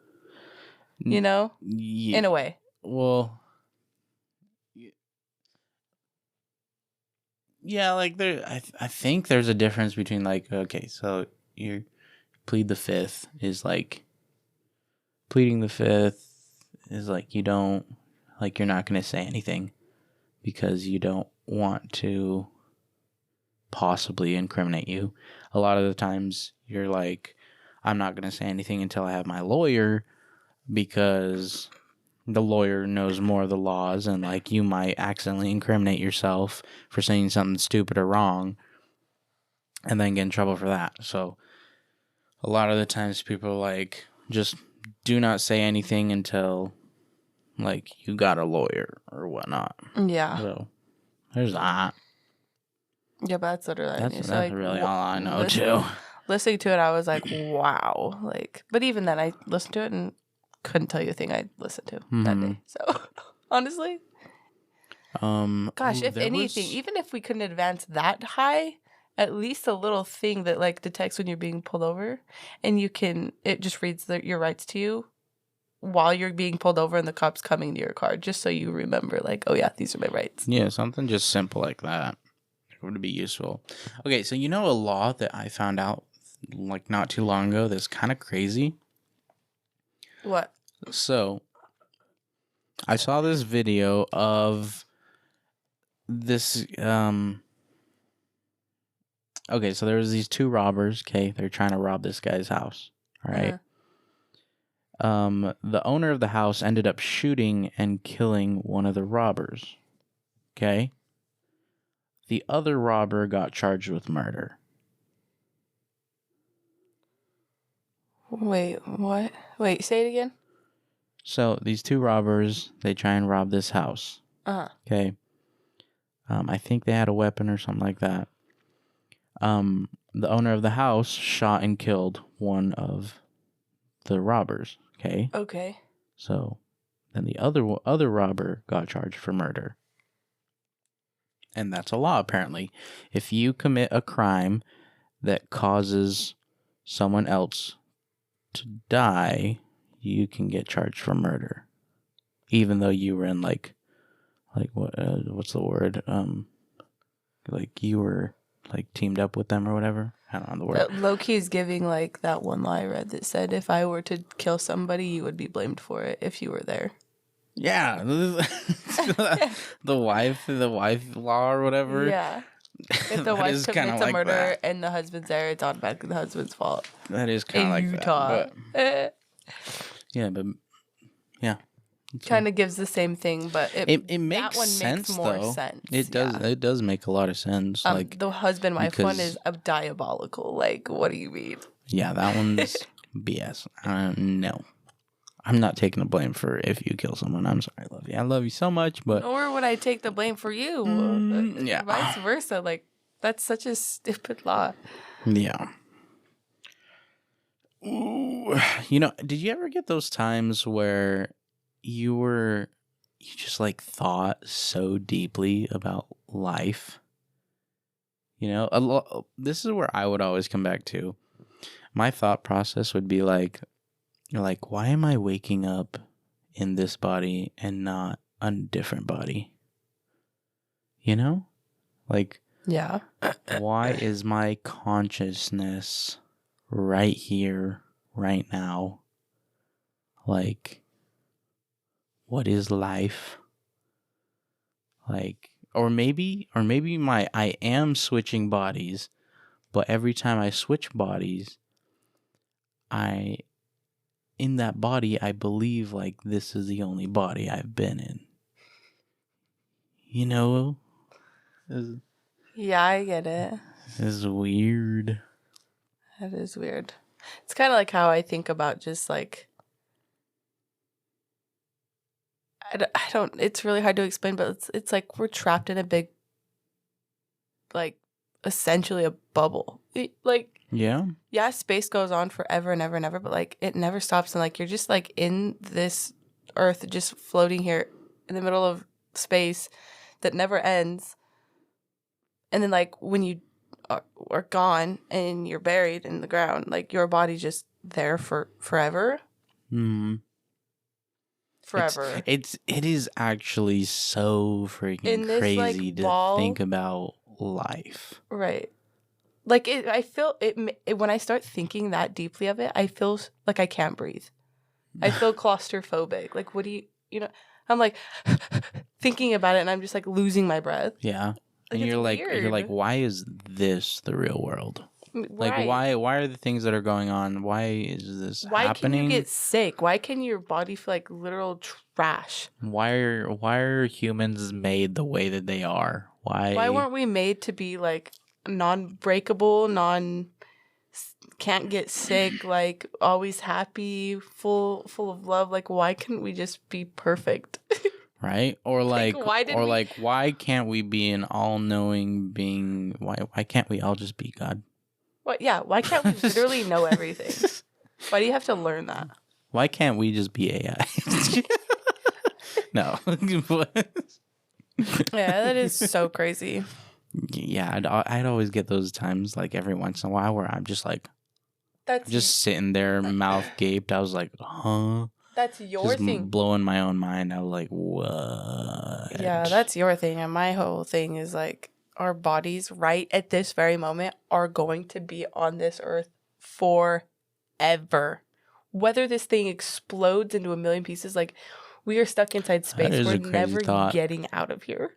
You know? Yeah. In a way. Well, yeah, like I think there's a difference between like, okay, so you plead the fifth is like, pleading the fifth is like, you don't, like, you're not going to say anything because you don't want to possibly incriminate you. A lot of the times you're like, I'm not going to say anything until I have my lawyer, because the lawyer knows more of the laws, and like you might accidentally incriminate yourself for saying something stupid or wrong and then get in trouble for that. So a lot of the times people are like, just do not say anything until like you got a lawyer or whatnot. Yeah. So there's that. Yeah, but that's literally that's like, really all I know too. Listening to it, I was like, wow. Like, but even then, I listened to it and couldn't tell you a thing I listened to that day. So honestly, Gosh, if anything, even if we couldn't advance that high, at least a little thing that like detects when you're being pulled over, and it just reads your rights to you while you're being pulled over and the cops coming to your car, just so you remember, like, oh yeah, these are my rights. Yeah, something just simple like that would be useful. Okay, so you know a law that I found out like not too long ago that's kind of crazy? What? So, I saw this video of this okay, so there was these two robbers, okay? They're trying to rob this guy's house, all right? The owner of the house ended up shooting and killing one of the robbers, okay? The other robber got charged with murder. Wait, what? Wait, say it again. So these two robbers, they try and rob this house. Okay. I think they had a weapon or something like that. The owner of the house shot and killed one of the robbers. Okay. Okay. So then the other robber got charged for murder. And that's a law, apparently. If you commit a crime that causes someone else to die, you can get charged for murder, even though you were in like what's the word? Like you were like teamed up with them or whatever. I don't know the word. Loki is giving like that one lie I read that said, if I were to kill somebody, you would be blamed for it if you were there. Yeah, the wife law or whatever. Yeah, if the wife commits a murder and the husband's there, it's automatically the husband's fault. That is kind of like Utah. That. Yeah, but yeah, kind of gives the same thing, but it makes that one sense makes more though. Sense. It does. Yeah. It does make a lot of sense. Like the husband wife one is diabolical. Like, what do you mean? Yeah, that one's BS. No. I'm not taking the blame for if you kill someone. I'm sorry, I love you. I love you so much, but... Nor would I take the blame for you. Yeah. Vice versa. Like, that's such a stupid law. Yeah. Ooh. You know, did you ever get those times where you just, like, thought so deeply about life? You know, this is where I would always come back to. My thought process would be like, why am I waking up in this body and not a different body? You know? Like, yeah. Why is my consciousness right here, right now? Like, what is life? Like, or maybe I am switching bodies, but every time I switch bodies, in that body, I believe like this is the only body I've been in. You know? Yeah, I get it. It's weird. That is weird. It's kind of like how I think about just like, I don't, it's really hard to explain, but it's like we're trapped in a big, like, essentially a bubble. Yeah, space goes on forever and ever and ever, but like it never stops, and like you're just like in this earth just floating here in the middle of space that never ends. And then like when you are gone and you're buried in the ground, like your body's just there for forever. Forever. It is actually so freaking crazy to think about life. Right. Like, I feel it when I start thinking that deeply of it, I feel like I can't breathe. I feel claustrophobic. Like, what do you know? I'm like thinking about it, and I'm just like losing my breath. Yeah, and you're like, why is this the real world? Right. Like, why are the things that are going on? Why is this happening? Why can you get sick? Why can your body feel like literal trash? Why are humans made the way that they are? Why weren't we made to be like non-breakable, can't get sick, like always happy, full of love? Like, why couldn't we just be perfect? Right? Or why can't we be an all-knowing being? Why can't we all just be God? What? Yeah, why can't we literally know everything? Why do you have to learn that? Why can't we just be AI? No. Yeah, that is so crazy. Yeah, I'd always get those times, like, every once in a while where I'm just like, That's just sitting there, mouth gaped. I was like, huh? That's your just thing. Blowing my own mind. I was like, what? Yeah, that's your thing. And my whole thing is like, our bodies right at this very moment are going to be on this earth forever. Whether this thing explodes into a million pieces, like, we are stuck inside space. We're never getting out of here.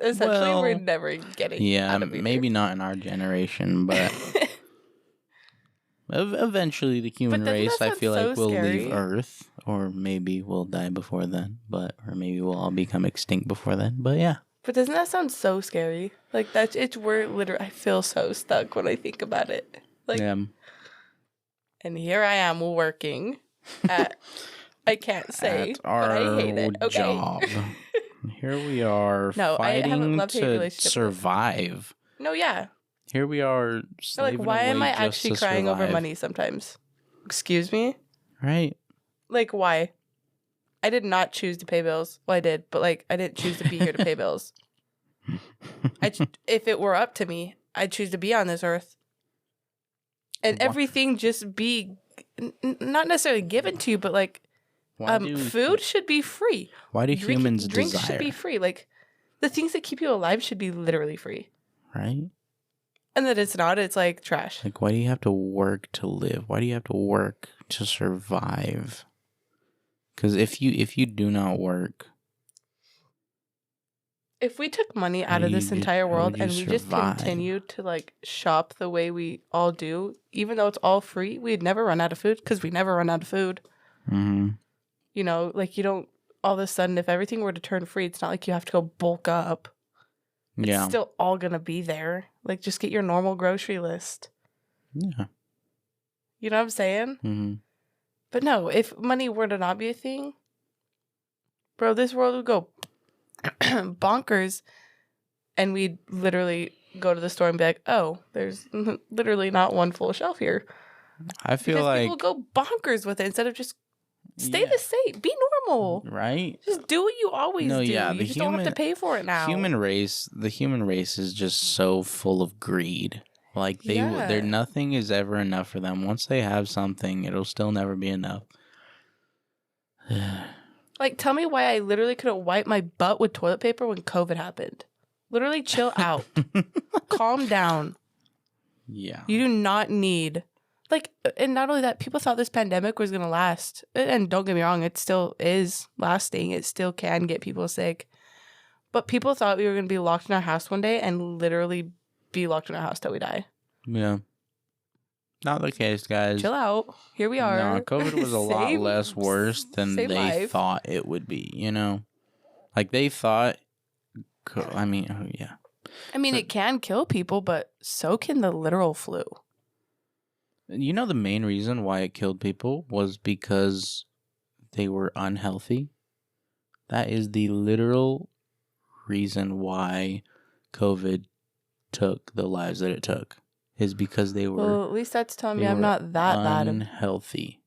Essentially, we're never getting out of here. Maybe not in our generation, but eventually the human race, I feel like, will leave Earth, or maybe we'll die before then, or maybe we'll all become extinct before then. But yeah. But doesn't that sound so scary? Like, we're literally, I feel so stuck when I think about it. Like, and here I am working at, I can't say, at our but I hate it. Okay. Job. Here we are fighting to survive. No, yeah. Here we are slaving like, why away am I just actually crying over money sometimes? Excuse me? Right. Like, why? I did not choose to pay bills. Well, I did, but, like, I didn't choose to be here to pay bills. If it were up to me, I'd choose to be on this earth. And everything just be not necessarily given to you, but, like, food should be free. Why do humans drinks desire? Should be free. Like, the things that keep you alive should be literally free. Right? And that it's not, it's like trash. Like, why do you have to work to live? Why do you have to work to survive? Because if you do not work, if we took money out of this entire world and we just continued to, like, shop the way we all do, even though it's all free, we'd never run out of food, because we never run out of food. Mm-hmm. You know, like, you don't, all of a sudden, if everything were to turn free, it's not like you have to go bulk up. It's still all going to be there. Like, just get your normal grocery list. Yeah. You know what I'm saying? Mm-hmm. But no, if money were to not be a thing, bro, this world would go bonkers, and we'd literally go to the store and be like, oh, there's literally not one full shelf here. I feel because like people go bonkers with it instead of just stay the same, be normal, right? Just do what you always do. Yeah, you just don't have to pay for it now. The human race is just so full of greed. Like, nothing is ever enough for them. Once they have something, it'll still never be enough. Like, tell me why I literally couldn't wipe my butt with toilet paper when COVID happened. Literally chill out. Calm down. Yeah. You do not need, like, and not only that, people thought this pandemic was going to last. And don't get me wrong, it still is lasting. It still can get people sick. But people thought we were going to be locked in our house one day and literally be locked in our house till we die. Yeah. Not the case, guys. Chill out. Here we are. No, COVID was a lot less worse than they thought it would be, you know? Like, they thought, I mean, it can kill people, but so can the literal flu. You know, the main reason why it killed people was because they were unhealthy. That is the literal reason why COVID took the lives that it took, is because they were. Well, at least that's telling me I'm not that bad. Unhealthy.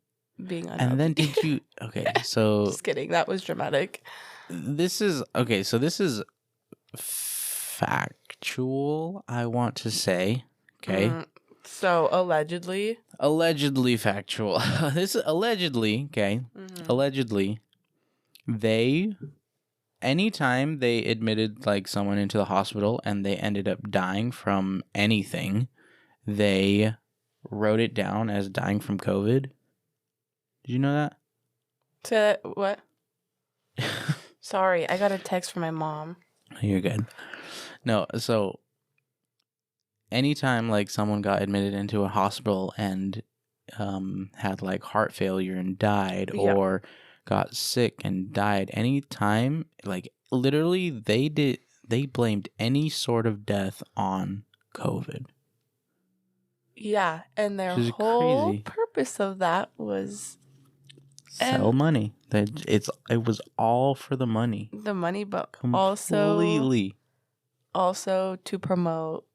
Being unhealthy. And then did you? Okay, so just kidding. That was dramatic. This is okay. So this is factual, I want to say. Okay. So allegedly factual. This is allegedly, okay. Mm-hmm. Allegedly, anytime they admitted, like, someone into the hospital and they ended up dying from anything, they wrote it down as dying from COVID. Did you know that? Say that, what? Sorry, I got a text from my mom. You're good. No, so anytime, like, someone got admitted into a hospital and had, like, heart failure and died, or got sick and died, anytime, like, literally they blamed any sort of death on COVID. Yeah, and their whole purpose of that was sell money. It was all for the money. The money, but completely. Also to promote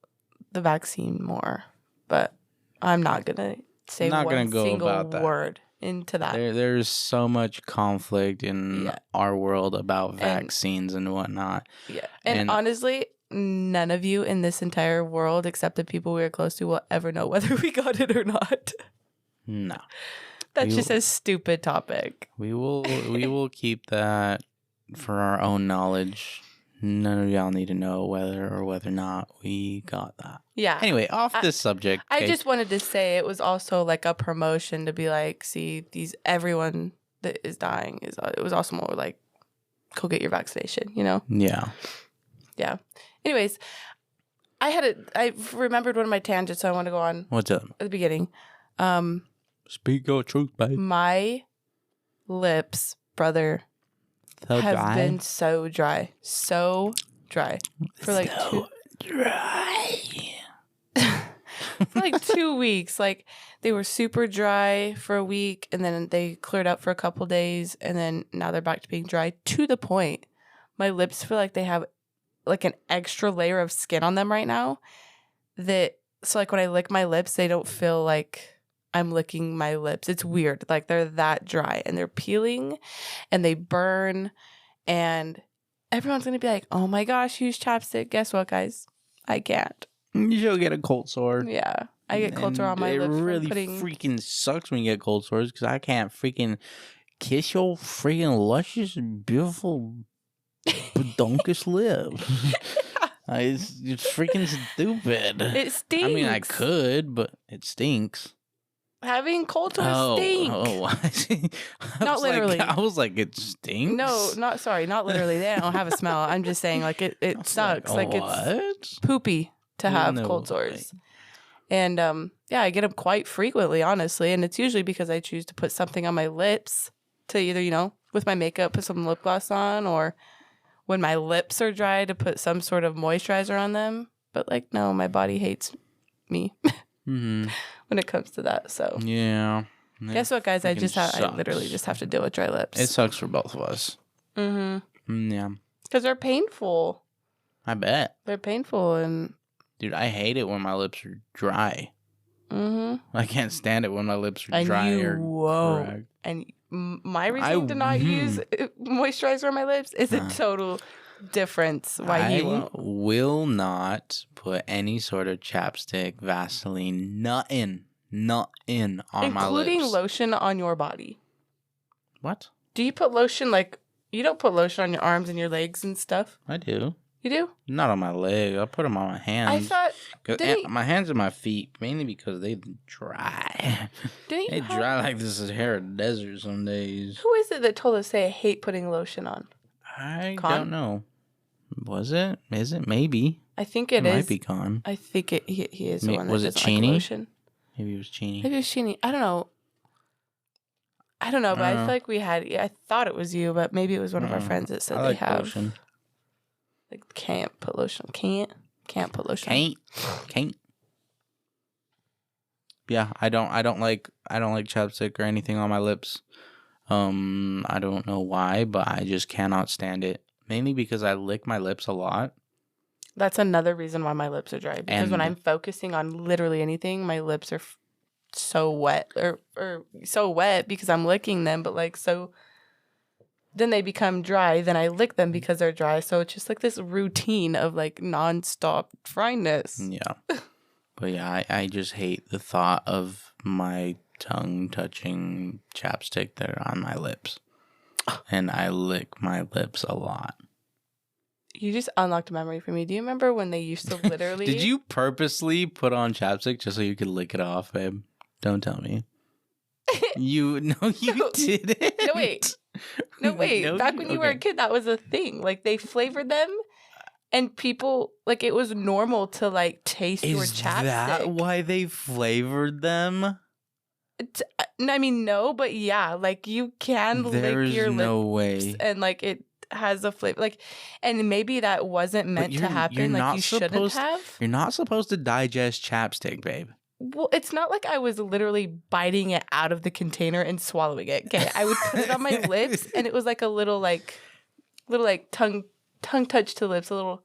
the vaccine more. But I'm not gonna say one single word into that. There's so much conflict in our world about vaccines and whatnot. Yeah. And honestly, none of you in this entire world, except the people we are close to, will ever know whether we got it or not. No. That's just a stupid topic. We will keep that for our own knowledge. None of y'all need to know whether or not we got that. Yeah. Anyway, off this subject. I just wanted to say it was also like a promotion to be like, see, everyone that is dying it was also more like, go get your vaccination, you know? Yeah. Yeah. Anyways, I remembered one of my tangents, so I want to go on. What's up? At the beginning. Speak your truth, babe. My lips, brother, have been so dry. So dry. For like for like 2 weeks. Like, they were super dry for a week, and then they cleared up for a couple days, and then now they're back to being dry to the point my lips feel like they have like an extra layer of skin on them right now. So like when I lick my lips, they don't feel like I'm licking my lips. It's weird. Like, they're that dry, and they're peeling, and they burn, and everyone's going to be like, oh my gosh, use chapstick. Guess what, guys? I can't. You'll get a cold sore. Yeah. I get cold sore on my lips. It really freaking sucks when you get cold sores because I can't freaking kiss your freaking luscious, beautiful, badonkus lips. It's freaking stupid. It stinks. I mean, I could, but it stinks. Having cold sores stink. Not literally. I was like, it stinks? No, not literally. They don't have a smell. I'm just saying, like, it sucks. Like, it's poopy to have cold sores. And, I get them quite frequently, honestly. And it's usually because I choose to put something on my lips to either, with my makeup, put some lip gloss on, or when my lips are dry to put some sort of moisturizer on them. But, like, no, my body hates me. Mm-hmm. When it comes to that, so yeah. Guess what, guys? I literally just have to deal with dry lips. It sucks for both of us. Mm-hmm. Yeah. Because they're painful. I bet. They're painful, and dude, I hate it when my lips are dry. Mm-hmm. I can't stand it when my lips are dry or correct. And my reason to not use moisturizer on my lips is a total difference. I will not put any sort of chapstick, Vaseline, nothing on my lips. Including lotion on your body. What? Do you put lotion, like, you don't put lotion on your arms and your legs and stuff? I do. You do? Not on my leg. I put them on my hands. I thought... my hands and my feet, mainly because they dry. They dry like this is hair of desert some days. Who is it that told us they hate putting lotion on? I don't know. Was it? Is it? Maybe. I think it is. Might be Con. I think he is the one that doesn't Cheney? like lotion. Maybe it was Cheney. Maybe it was Cheney. I don't know, but I feel like we had... I thought it was you, but maybe it was one of our friends that said they have... Lotion. Like, can't put lotion. Can't put lotion. Can't. Yeah, I don't like chapstick or anything on my lips. I don't know why, but I just cannot stand it. Mainly because I lick my lips a lot. That's another reason why my lips are dry. Because when I'm focusing on literally anything, my lips are so wet. Or so wet because I'm licking them, but like so... Then they become dry. Then I lick them because they're dry. So it's just like this routine of like nonstop dryness. Yeah. But yeah, I just hate the thought of my tongue touching chapstick that are on my lips. And I lick my lips a lot. You just unlocked a memory for me. Do you remember when they used to literally... Did you purposely put on chapstick just so you could lick it off, babe? Don't tell me. You didn't. No, wait. Back when you were a kid, that was a thing. Like, they flavored them, and people, like, it was normal to, like, taste your chapstick. Is that why they flavored them? I mean, no, but yeah. Like, you can lick your lips. No way. And, like, it has a flavor. Like, and maybe that wasn't meant to happen. Like, you shouldn't have. You're not supposed to digest chapstick, babe. Well, it's not like I was literally biting it out of the container and swallowing it. Okay, I would put it on my lips, and it was like a little tongue touch to lips, a little,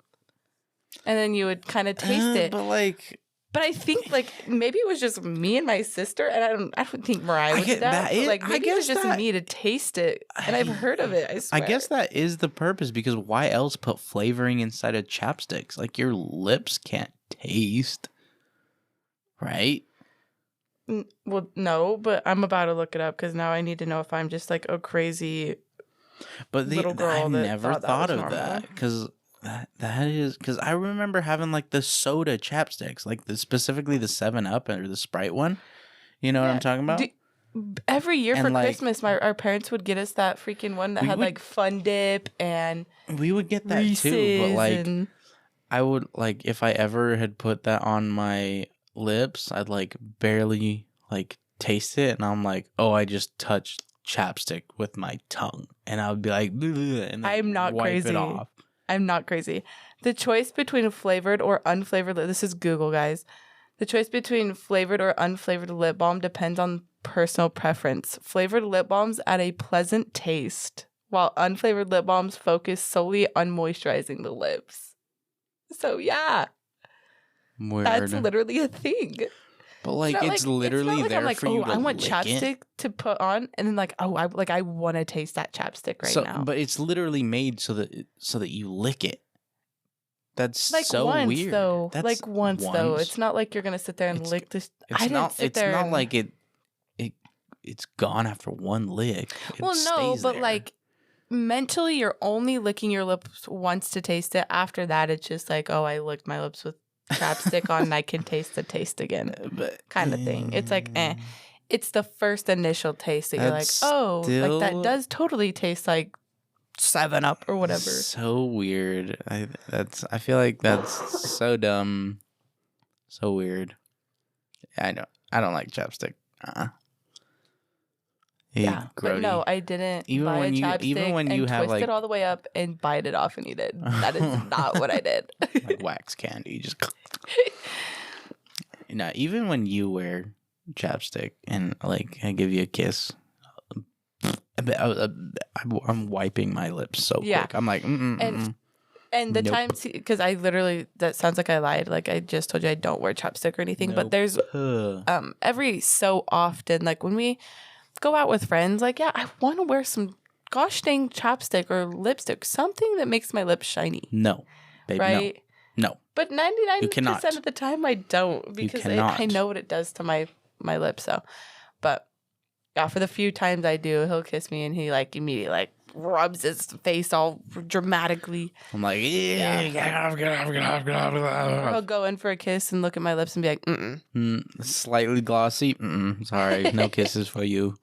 and then you would kind of taste it. But But I think like maybe it was just me and my sister, and I don't think Mariah would do that. But, like maybe it was just me to taste it, and I've heard of it. I swear. I guess that is the purpose, because why else put flavoring inside of chapsticks? Like your lips can't taste, right? Well, no, but I'm about to look it up because now I need to know if I'm just like a crazy little girl. I never thought of that, because that is, because I remember having like the soda chapsticks, like specifically the 7-Up or the Sprite one. You know what I'm talking about? Every year for Christmas, our parents would get us that freaking one that had like Fun Dip, and we would get that Reese's too. But like, I would like, if I ever had put that on my lips, I'd like barely like taste it, and I'm like, oh, I just touched chapstick with my tongue, and I would be like, and I'm not wipe crazy. It off. I'm not crazy. The choice between flavored or unflavored, this is Google, guys. The choice between flavored or unflavored lip balm depends on personal preference. Flavored lip balms add a pleasant taste, while unflavored lip balms focus solely on moisturizing the lips. So yeah, that's literally a thing. But like, it's literally there for you to I want lick chapstick to put on, and then like, oh, I want to taste that chapstick right now. But it's literally made so that you lick it. That's like so once, weird. Though. That's like once though. It's not like you're gonna sit there and lick this. It's not like it's gone after one lick. Well, no, but there. Like mentally, you're only licking your lips once to taste it. After that, it's just like, oh, I licked my lips with chapstick on, and I can taste the taste again, kind of thing. It's like, it's the first initial taste that you're like, oh, like that does totally taste like 7-Up or whatever. So weird. I feel like that's so dumb. So weird. I don't like chapstick. Yeah, but no, I didn't buy a chapstick and twist it all the way up and bite it off and eat it. That is not what I did. Like wax candy, just. No, even when you wear chapstick and like I give you a kiss, I'm wiping my lips so quick. I'm like, and the times, because I literally, that sounds like I lied. Like I just told you I don't wear chapstick or anything, but there's every so often, like when we go out with friends, like, yeah, I want to wear some gosh dang chapstick or lipstick, something that makes my lips shiny. No, babe, right? No. But 99% of the time I don't, because I know what it does to my lips. So, but yeah, for the few times I do, he'll kiss me and he like immediately like rubs his face all dramatically. I'm like, get off. He'll go in for a kiss and look at my lips and be like, slightly glossy. Sorry, no kisses for you.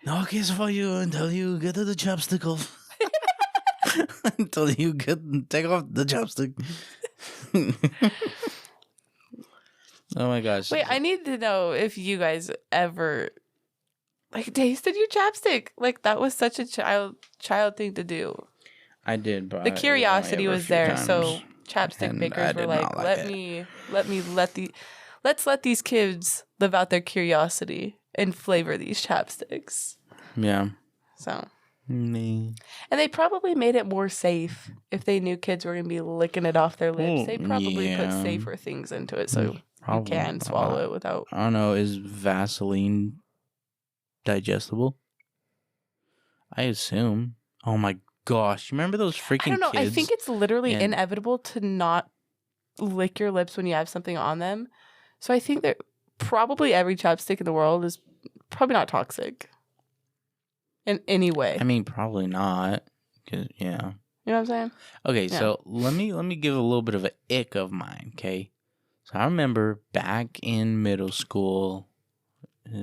No kiss for you until you get to the chapstick off. Until you take off the chapstick. Oh my gosh. Wait, I need to know if you guys ever like tasted your chapstick. Like that was such a child thing to do. I did, but the curiosity was there. So chapstick makers were like, let's let these kids live out their curiosity and flavor these chapsticks. Yeah. So. And they probably made it more safe if they knew kids were going to be licking it off their lips. They probably put safer things into it so you can swallow it without. I don't know. Is Vaseline digestible? I assume. Oh my gosh. You remember those freaking kids? I don't know. I think it's literally inevitable to not lick your lips when you have something on them. So I think that probably every chapstick in the world is probably not toxic. In any way. I mean, probably not. Yeah. You know what I'm saying? Okay, so let me give a little bit of an ick of mine, okay? So I remember back in middle school,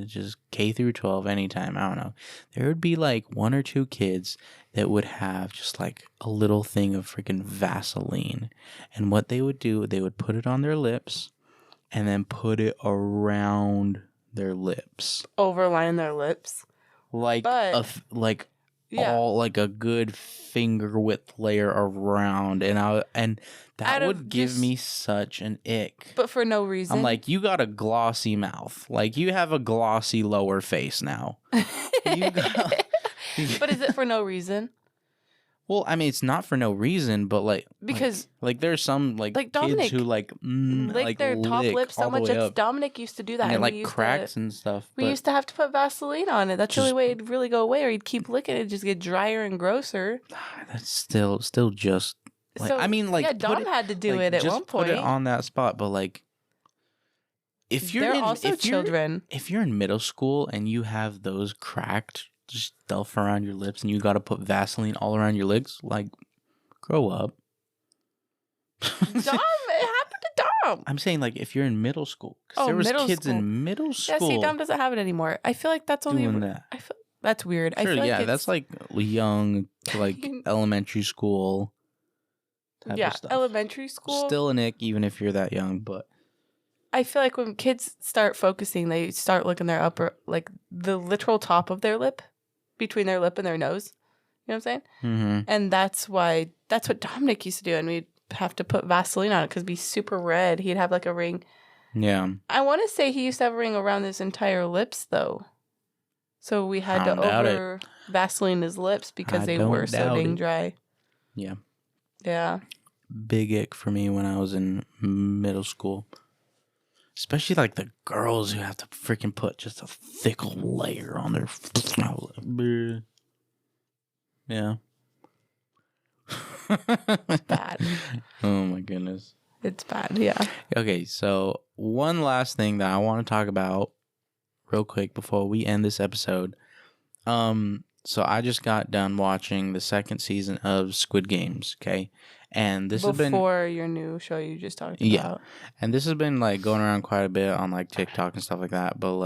just K through 12, anytime, I don't know, there would be like one or two kids that would have just like a little thing of freaking Vaseline. And what they would do, they would put it on their lips and then put it around their lips. Overline their lips? Like all like a good finger width layer around, and that would give me such an ick. But for no reason. I'm like, you got a glossy mouth, like you have a glossy lower face now. But is it for no reason? Well, I mean, it's not for no reason, but because there's some kids Dominic who lick their top lip so much. Dominic used to do that, and it cracks and stuff. We used to have to put Vaseline on it. That's the only way it'd really go away, or he'd keep licking it, just get drier and grosser. That's still just. I mean, Dom had to do it at one point. Put it on that spot, but if you're children. If you're in middle school and you have those cracked stuff around your lips and you got to put Vaseline all around your lips, grow up. Dom, it happened to Dom. I'm saying if you're in middle school, because there was kids in middle school. Yeah, see, Dom doesn't have it anymore. I feel like that's only doing that. I feel that's weird. Sure, I feel that's young, elementary school. Type of stuff. Elementary school. Still an ick, even if you're that young, but. I feel like when kids start focusing, they start looking their upper, the literal top of their lip, between their lip and their nose. You know what I'm saying? Mm-hmm. And that's what Dominic used to do. And we'd have to put Vaseline on it because it'd be super red. He'd have a ring. Yeah. I want to say he used to have a ring around his entire lips, though. So we had to Vaseline his lips because they were so dang dry. Yeah. Yeah. Big ick for me when I was in middle school. Especially the girls who have to freaking put just a thick layer on their. Yeah. Bad. Oh my goodness. It's bad, yeah. Okay, so one last thing that I want to talk about real quick before we end this episode. So I just got done watching the second season of Squid Games, okay? And this has been before your new show you just talked about. Yeah. And this has been going around quite a bit on TikTok and stuff like that, but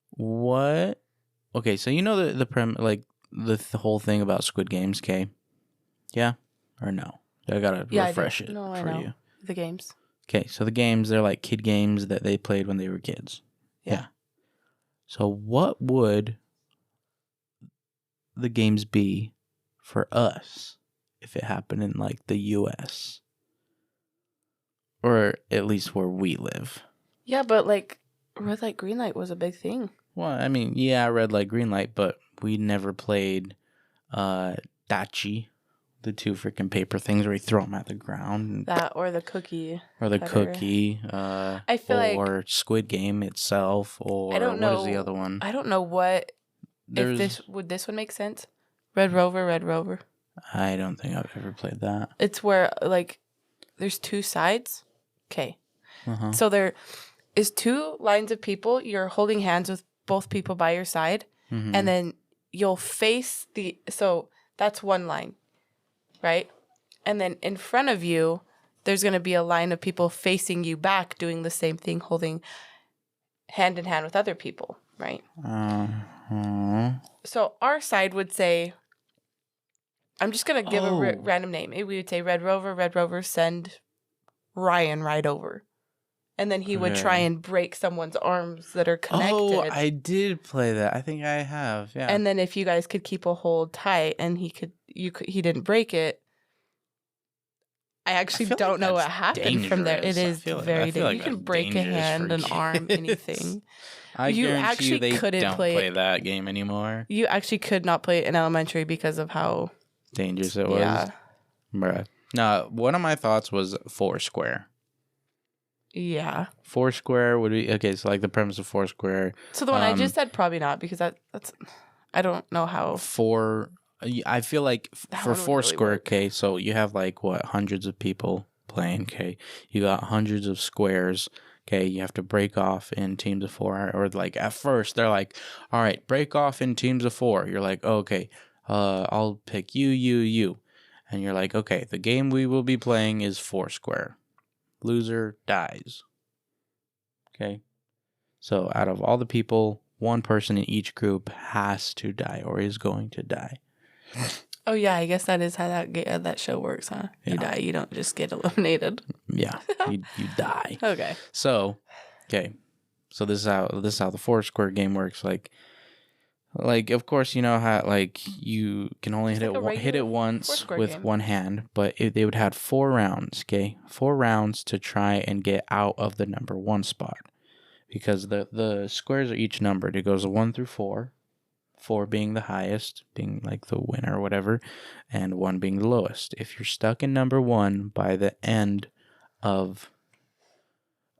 what? Okay, so you know the whole thing about Squid Games, okay? Yeah or no? I got to refresh it for you. The games. Okay, so the games, they're kid games that they played when they were kids. Yeah. So what would the games be for us if it happened in the US, or at least where we live? Yeah, but red light, green light was a big thing. Well, I mean, yeah, red light, green light, but we never played dachi, the two freaking paper things where you throw them at the ground. That or the cookie. Or the cookie. I feel or Squid Game itself, or I don't know, what is the other one? I don't know what. Would this one make sense? Red Rover. I don't think I've ever played that. It's where there's two sides. Okay. Uh-huh. So there is two lines of people. You're holding hands with both people by your side, mm-hmm. and then you'll face so that's one line, right? And then in front of you, there's going to be a line of people facing you back doing the same thing, holding hand in hand with other people, right? Uh-huh. So our side would say, I'm just going to give a random name. We would say Red Rover, send Ryan right over. And then he would try and break someone's arms that are connected. Oh, I did play that. I think I have, yeah. And then if you guys could keep a hold tight and he didn't break it, I actually don't know what happened from there. It is very dangerous. You can break a hand, an arm, anything. I guarantee you they don't play that game anymore. You actually could not play it in elementary because of how dangerous it was. Yeah. Bruh. No, one of my thoughts was Foursquare. Yeah. Foursquare would be okay. So the premise of Foursquare. So the one I just said, probably not, because that's I don't know how. I feel like for Foursquare, really okay. So you have hundreds of people playing. Okay, you got hundreds of squares. Okay, you have to break off in teams of four, or at first they're all right, break off in teams of four. You're okay, I'll pick you, and you're okay. The game we will be playing is Foursquare. Loser dies. Okay. So out of all the people, one person in each group has to die or is going to die. Oh yeah, I guess that is how that show works, huh? Yeah. You die, you don't just get eliminated. Yeah, you die. Okay. So, so this is how the Foursquare game works. Of course, you know how you can only hit it once with one hand, but they would have 4 rounds. Okay, 4 rounds to try and get out of the number 1 spot, because the squares are each numbered. It goes 1 through 4, 4 being the highest, being like the winner or whatever, and 1 being the lowest. If you're stuck in number 1 by the end of,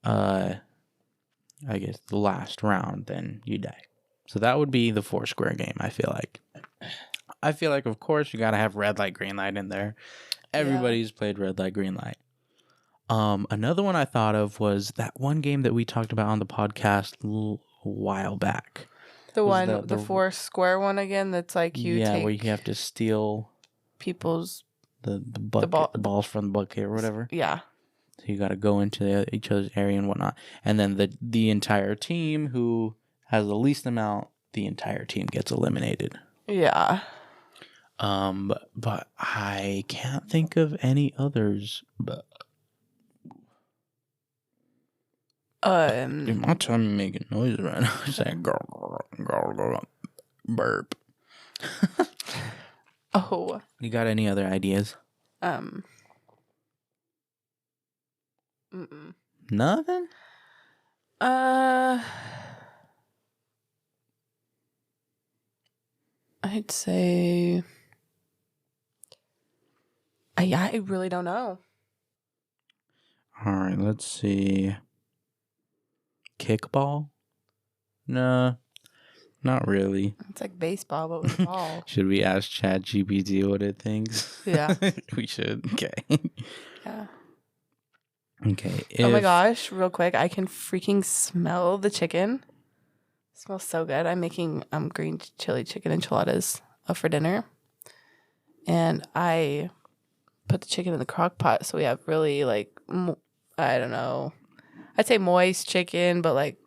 I guess, the last round, then you die. So that would be the 4 square game, I feel like. Of course, you got to have red light, green light in there. Everybody's played red light, green light. Another one I thought of was that one game that we talked about on the podcast a while back. The 4 square one again. That's like where you have to steal people's the balls from the bucket or whatever. Yeah. So you got to go into each other's area and whatnot, and then the entire team who has the least amount, the entire team gets eliminated. Yeah. But I can't think of any others. But dude, my tummy making noise right now. It's like burp. Oh. You got any other ideas? Nothing? I'd say I really don't know. All right, let's see. Kickball? No, not really. It's like baseball, but with ball. Should we ask ChatGPT what it thinks? Yeah. We should. Okay. Yeah. Okay. Oh my gosh, real quick, I can freaking smell the chicken. It smells so good. I'm making green chili chicken enchiladas for dinner. And I put the chicken in the crock pot, so we have really like I don't know. I'd say moist chicken, but like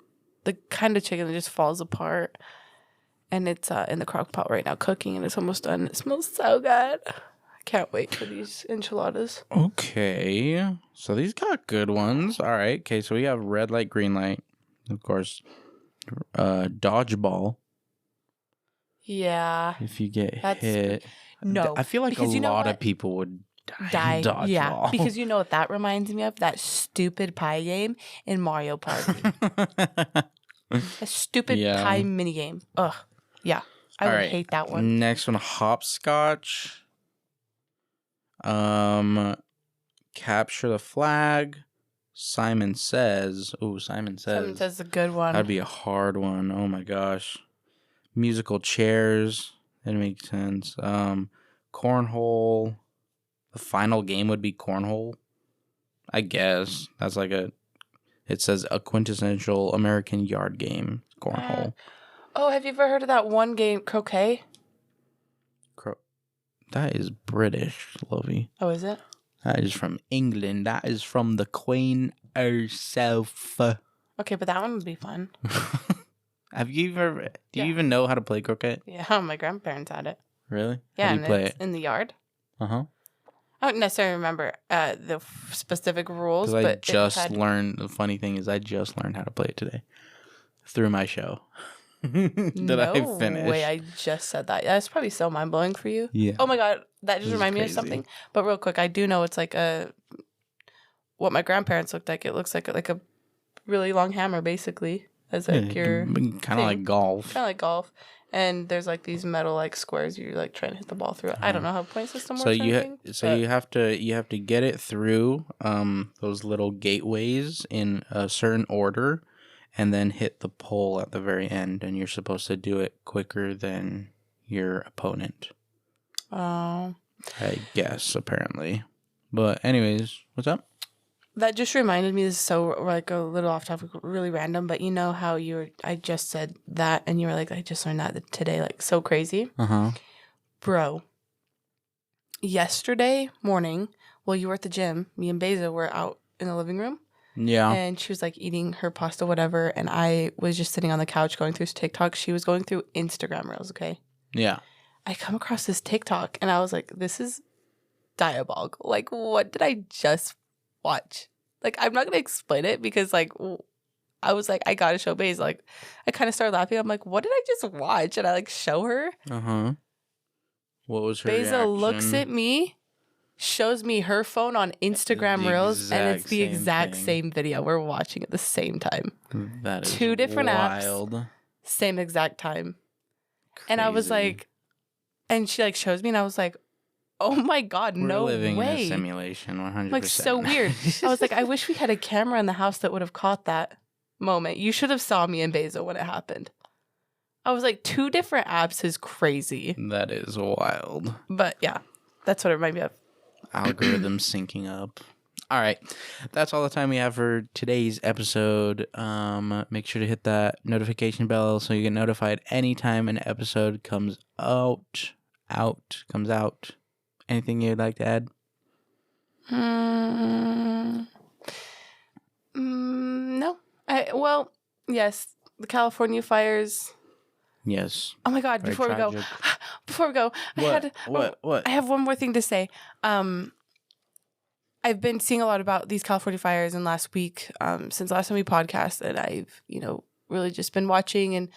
the kind of chicken that just falls apart. And it's in the crock pot right now cooking, and it's almost done. It smells so good. I can't wait for these enchiladas. Okay. So these got good ones. All right. Okay, so we have red light, green light. Of course, dodgeball. Yeah. If you get hit. No. I feel like a lot of people would die. Dodgeball. Yeah, because you know what that reminds me of? That stupid pie game in Mario Party. A stupid pie mini game. Ugh. Yeah. I would hate that one. Next one, hopscotch. Capture the flag. Simon Says. Ooh, Simon Says. Simon Says is a good one. That'd be a hard one. Oh my gosh. Musical chairs. That makes sense. Cornhole. The final game would be cornhole. I guess. That's like it says a quintessential American yard game. Cornhole. Oh, have you ever heard of that one game, croquet? That is British, Lovey. Oh, is it? That is from England. That is from the Queen herself. Okay, but that one would be fun. Have you ever? Do you even know how to play croquet? Yeah, my grandparents had it. Really? Yeah, how do you play it? In the yard. I don't necessarily remember the specific rules, but I just learned. The funny thing is, I just learned how to play it today through my show. I finished. No way! I just said that. That's probably so mind blowing for you. Yeah. Oh my god, that just reminded me of something. But real quick, I do know it's like what my grandparents looked like. It looks like a really long hammer, basically, as like your kind of like golf. Kind of like golf. And there's like these metal like squares you're like trying to hit the ball through. I don't know how point system works. You have to get it through those little gateways in a certain order, and then hit the pole at the very end. And you're supposed to do it quicker than your opponent. Oh. I guess apparently, but anyways, what's up? That just reminded me, this is so like a little off topic, really random, but you know how I just said that and you were like, I just learned that today, like so crazy. Bro, yesterday morning, while you were at the gym, me and Beza were out in the living room. Yeah. And she was like eating her pasta, whatever. And I was just sitting on the couch going through TikTok. She was going through Instagram Reels, okay? Yeah. I come across this TikTok and I was like, this is diabolical. Like, what did I just watch? Like, I'm not going to explain it because, like, I was like, I got to show Baze. Like, I kind of started laughing. I'm like, what did I just watch? And I, like, show her. What was her Beza reaction? looks at me, shows me her phone on Instagram Reels, and it's the exact same video. We're watching at the same time. That is two different wild. apps, same exact time. And I was like, and she like shows me, and I was like, oh my God, We're no living way. in a simulation, 100%. Like, so weird. I was like, I wish we had a camera in the house that would have caught that moment. You should have saw me in Basil when it happened. I was like, 2 different apps is crazy. That is wild. But yeah, that's what it reminded me of. Algorithm syncing up. All right. That's all the time we have for today's episode. Make sure to hit that notification bell so you get notified anytime an episode comes out. Anything you'd like to add? No. Well, yes, the California fires. Yes. Oh my God! Before we go, What? I have one more thing to say. I've been seeing a lot about these California fires in last week, since last time we podcast, and I've really just been watching, and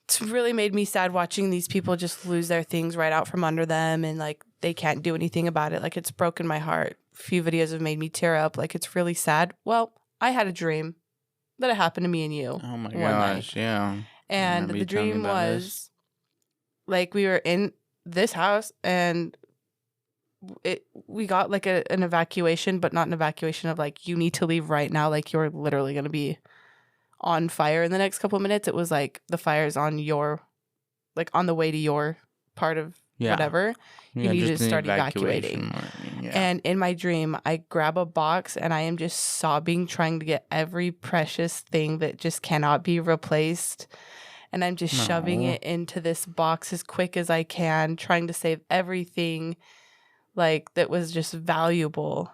it's really made me sad watching these people just lose their things right out from under them, and like they can't do anything about it. Like, it's broken my heart. A few videos have made me tear up. Like, it's really sad. Well, I had a dream that it happened to me and you. Oh my night. gosh, yeah. And the dream was like we were in this house, and we got like an evacuation, but not an evacuation of like, you need to leave right now. Like, you're literally going to be on fire in the next couple of minutes. It was like the fire's on the way to your part of whatever. You need to start evacuating. And in my dream, I grab a box and I am just sobbing, trying to get every precious thing that just cannot be replaced. And I'm just shoving it into this box as quick as I can, trying to save everything like that was just valuable.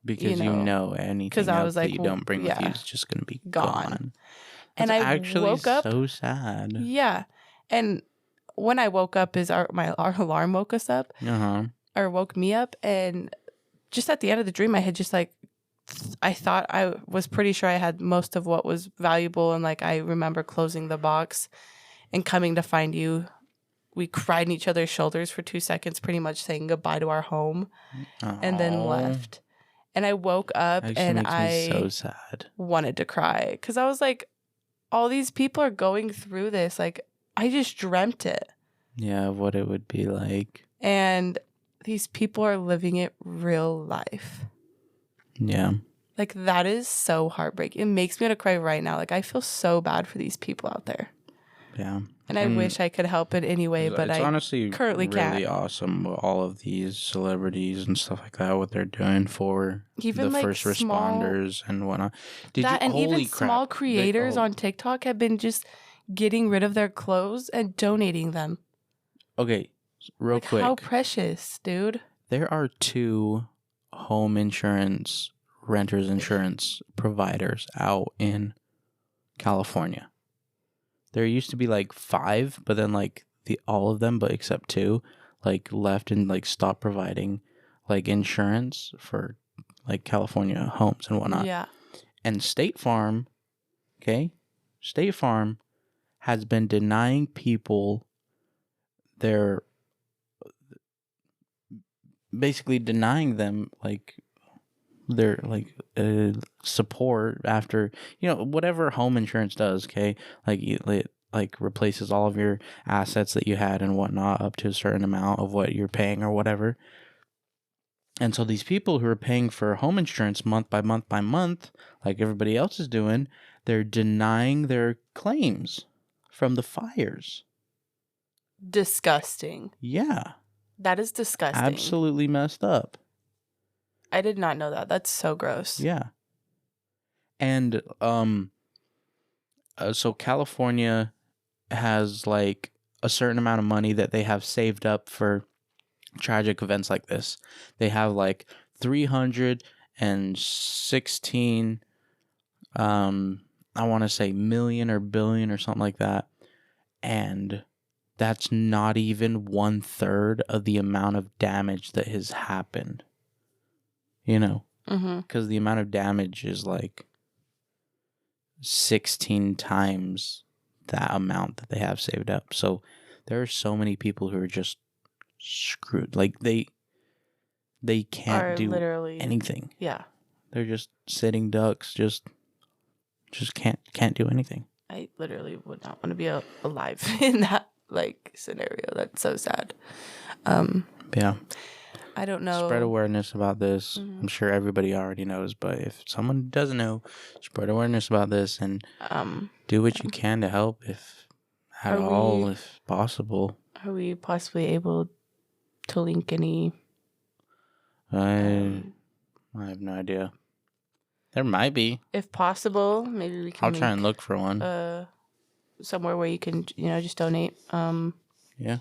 Because anything else that you don't bring with you is just going to be gone. And I woke up so sad. Yeah. And when I woke up, our alarm woke us up, or woke me up, and just at the end of the dream, I had just like, I thought I was pretty sure I had most of what was valuable, and like I remember closing the box and coming to find you. We cried in each other's shoulders for 2 seconds, pretty much saying goodbye to our home, and then left. And I woke up and I so sad. Wanted to cry because I was like, all these people are going through this. Like, I just dreamt it. Yeah, what it would be like. And these people are living it real life. Yeah. Like, that is so heartbreaking. It makes me want to cry right now. Like, I feel so bad for these people out there. Yeah. And I wish I could help in any way, but I honestly currently can't. It's honestly really awesome with all of these celebrities and stuff like that, what they're doing for even the first responders and whatnot. Even small creators on TikTok have been just getting rid of their clothes and donating them. Okay, real quick. How precious, dude. There are 2 home insurance, renters insurance providers out in California. There used to be like 5, but then like all of them, but except 2, like left and like stopped providing like insurance for like California homes and whatnot. Yeah. And State Farm has been denying people their, basically denying them like their like support after whatever home insurance does. Okay, like it like replaces all of your assets that you had and whatnot up to a certain amount of what you're paying or whatever. And so these people who are paying for home insurance month by month by month, like everybody else is doing, they're denying their claims from the fires. Disgusting. Yeah. That is disgusting. Absolutely messed up. I did not know that. That's so gross. Yeah. And so California has like a certain amount of money that they have saved up for tragic events like this. They have like 316 I want to say million or billion or something like that. And that's not even 1/3 of the amount of damage that has happened. Because the amount of damage is like 16 times that amount that they have saved up. So there are so many people who are just screwed. Like they can't do anything. Yeah. They're just sitting ducks, just can't do anything. I literally would not want to be alive in that like scenario. That's so sad. Yeah. I don't know. Spread awareness about this. I'm sure everybody already knows, but if someone doesn't know, spread awareness about this and do what you can to help if possible. Are we possibly able to link any? I have no idea. There might be. If possible, maybe we can. I'll try and look for one. Somewhere where you can, just donate. Yeah.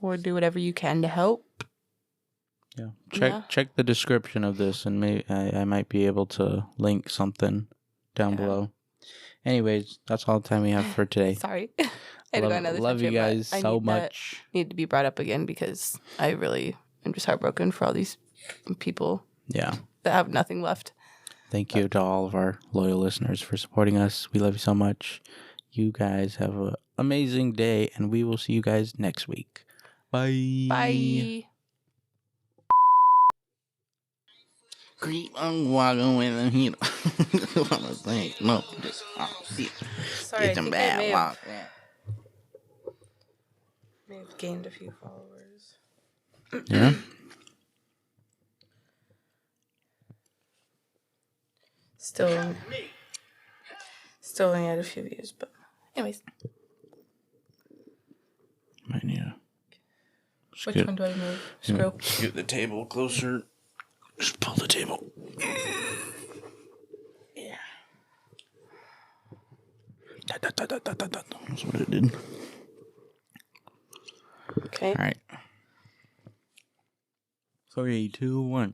Or do whatever you can to help. Yeah. Check the description of this, and maybe I might be able to link something down below. Anyways, that's all the time we have for today. Sorry. Love you guys so much. Need to be brought up again because I really am just heartbroken for all these people. Yeah. That have nothing left. Thank you to all of our loyal listeners for supporting us. We love you so much. You guys have an amazing day, and we will see you guys next week. Bye. Bye. Creep on walking with a hero. No, just sorry, I think I may have gained a few followers. Yeah. Still only had a few views, but anyways. Might need to. Which one do I move? Scroll. Get the table closer. Just pull the table. Yeah. That's what it did. Okay. All right. 3, 2, 1.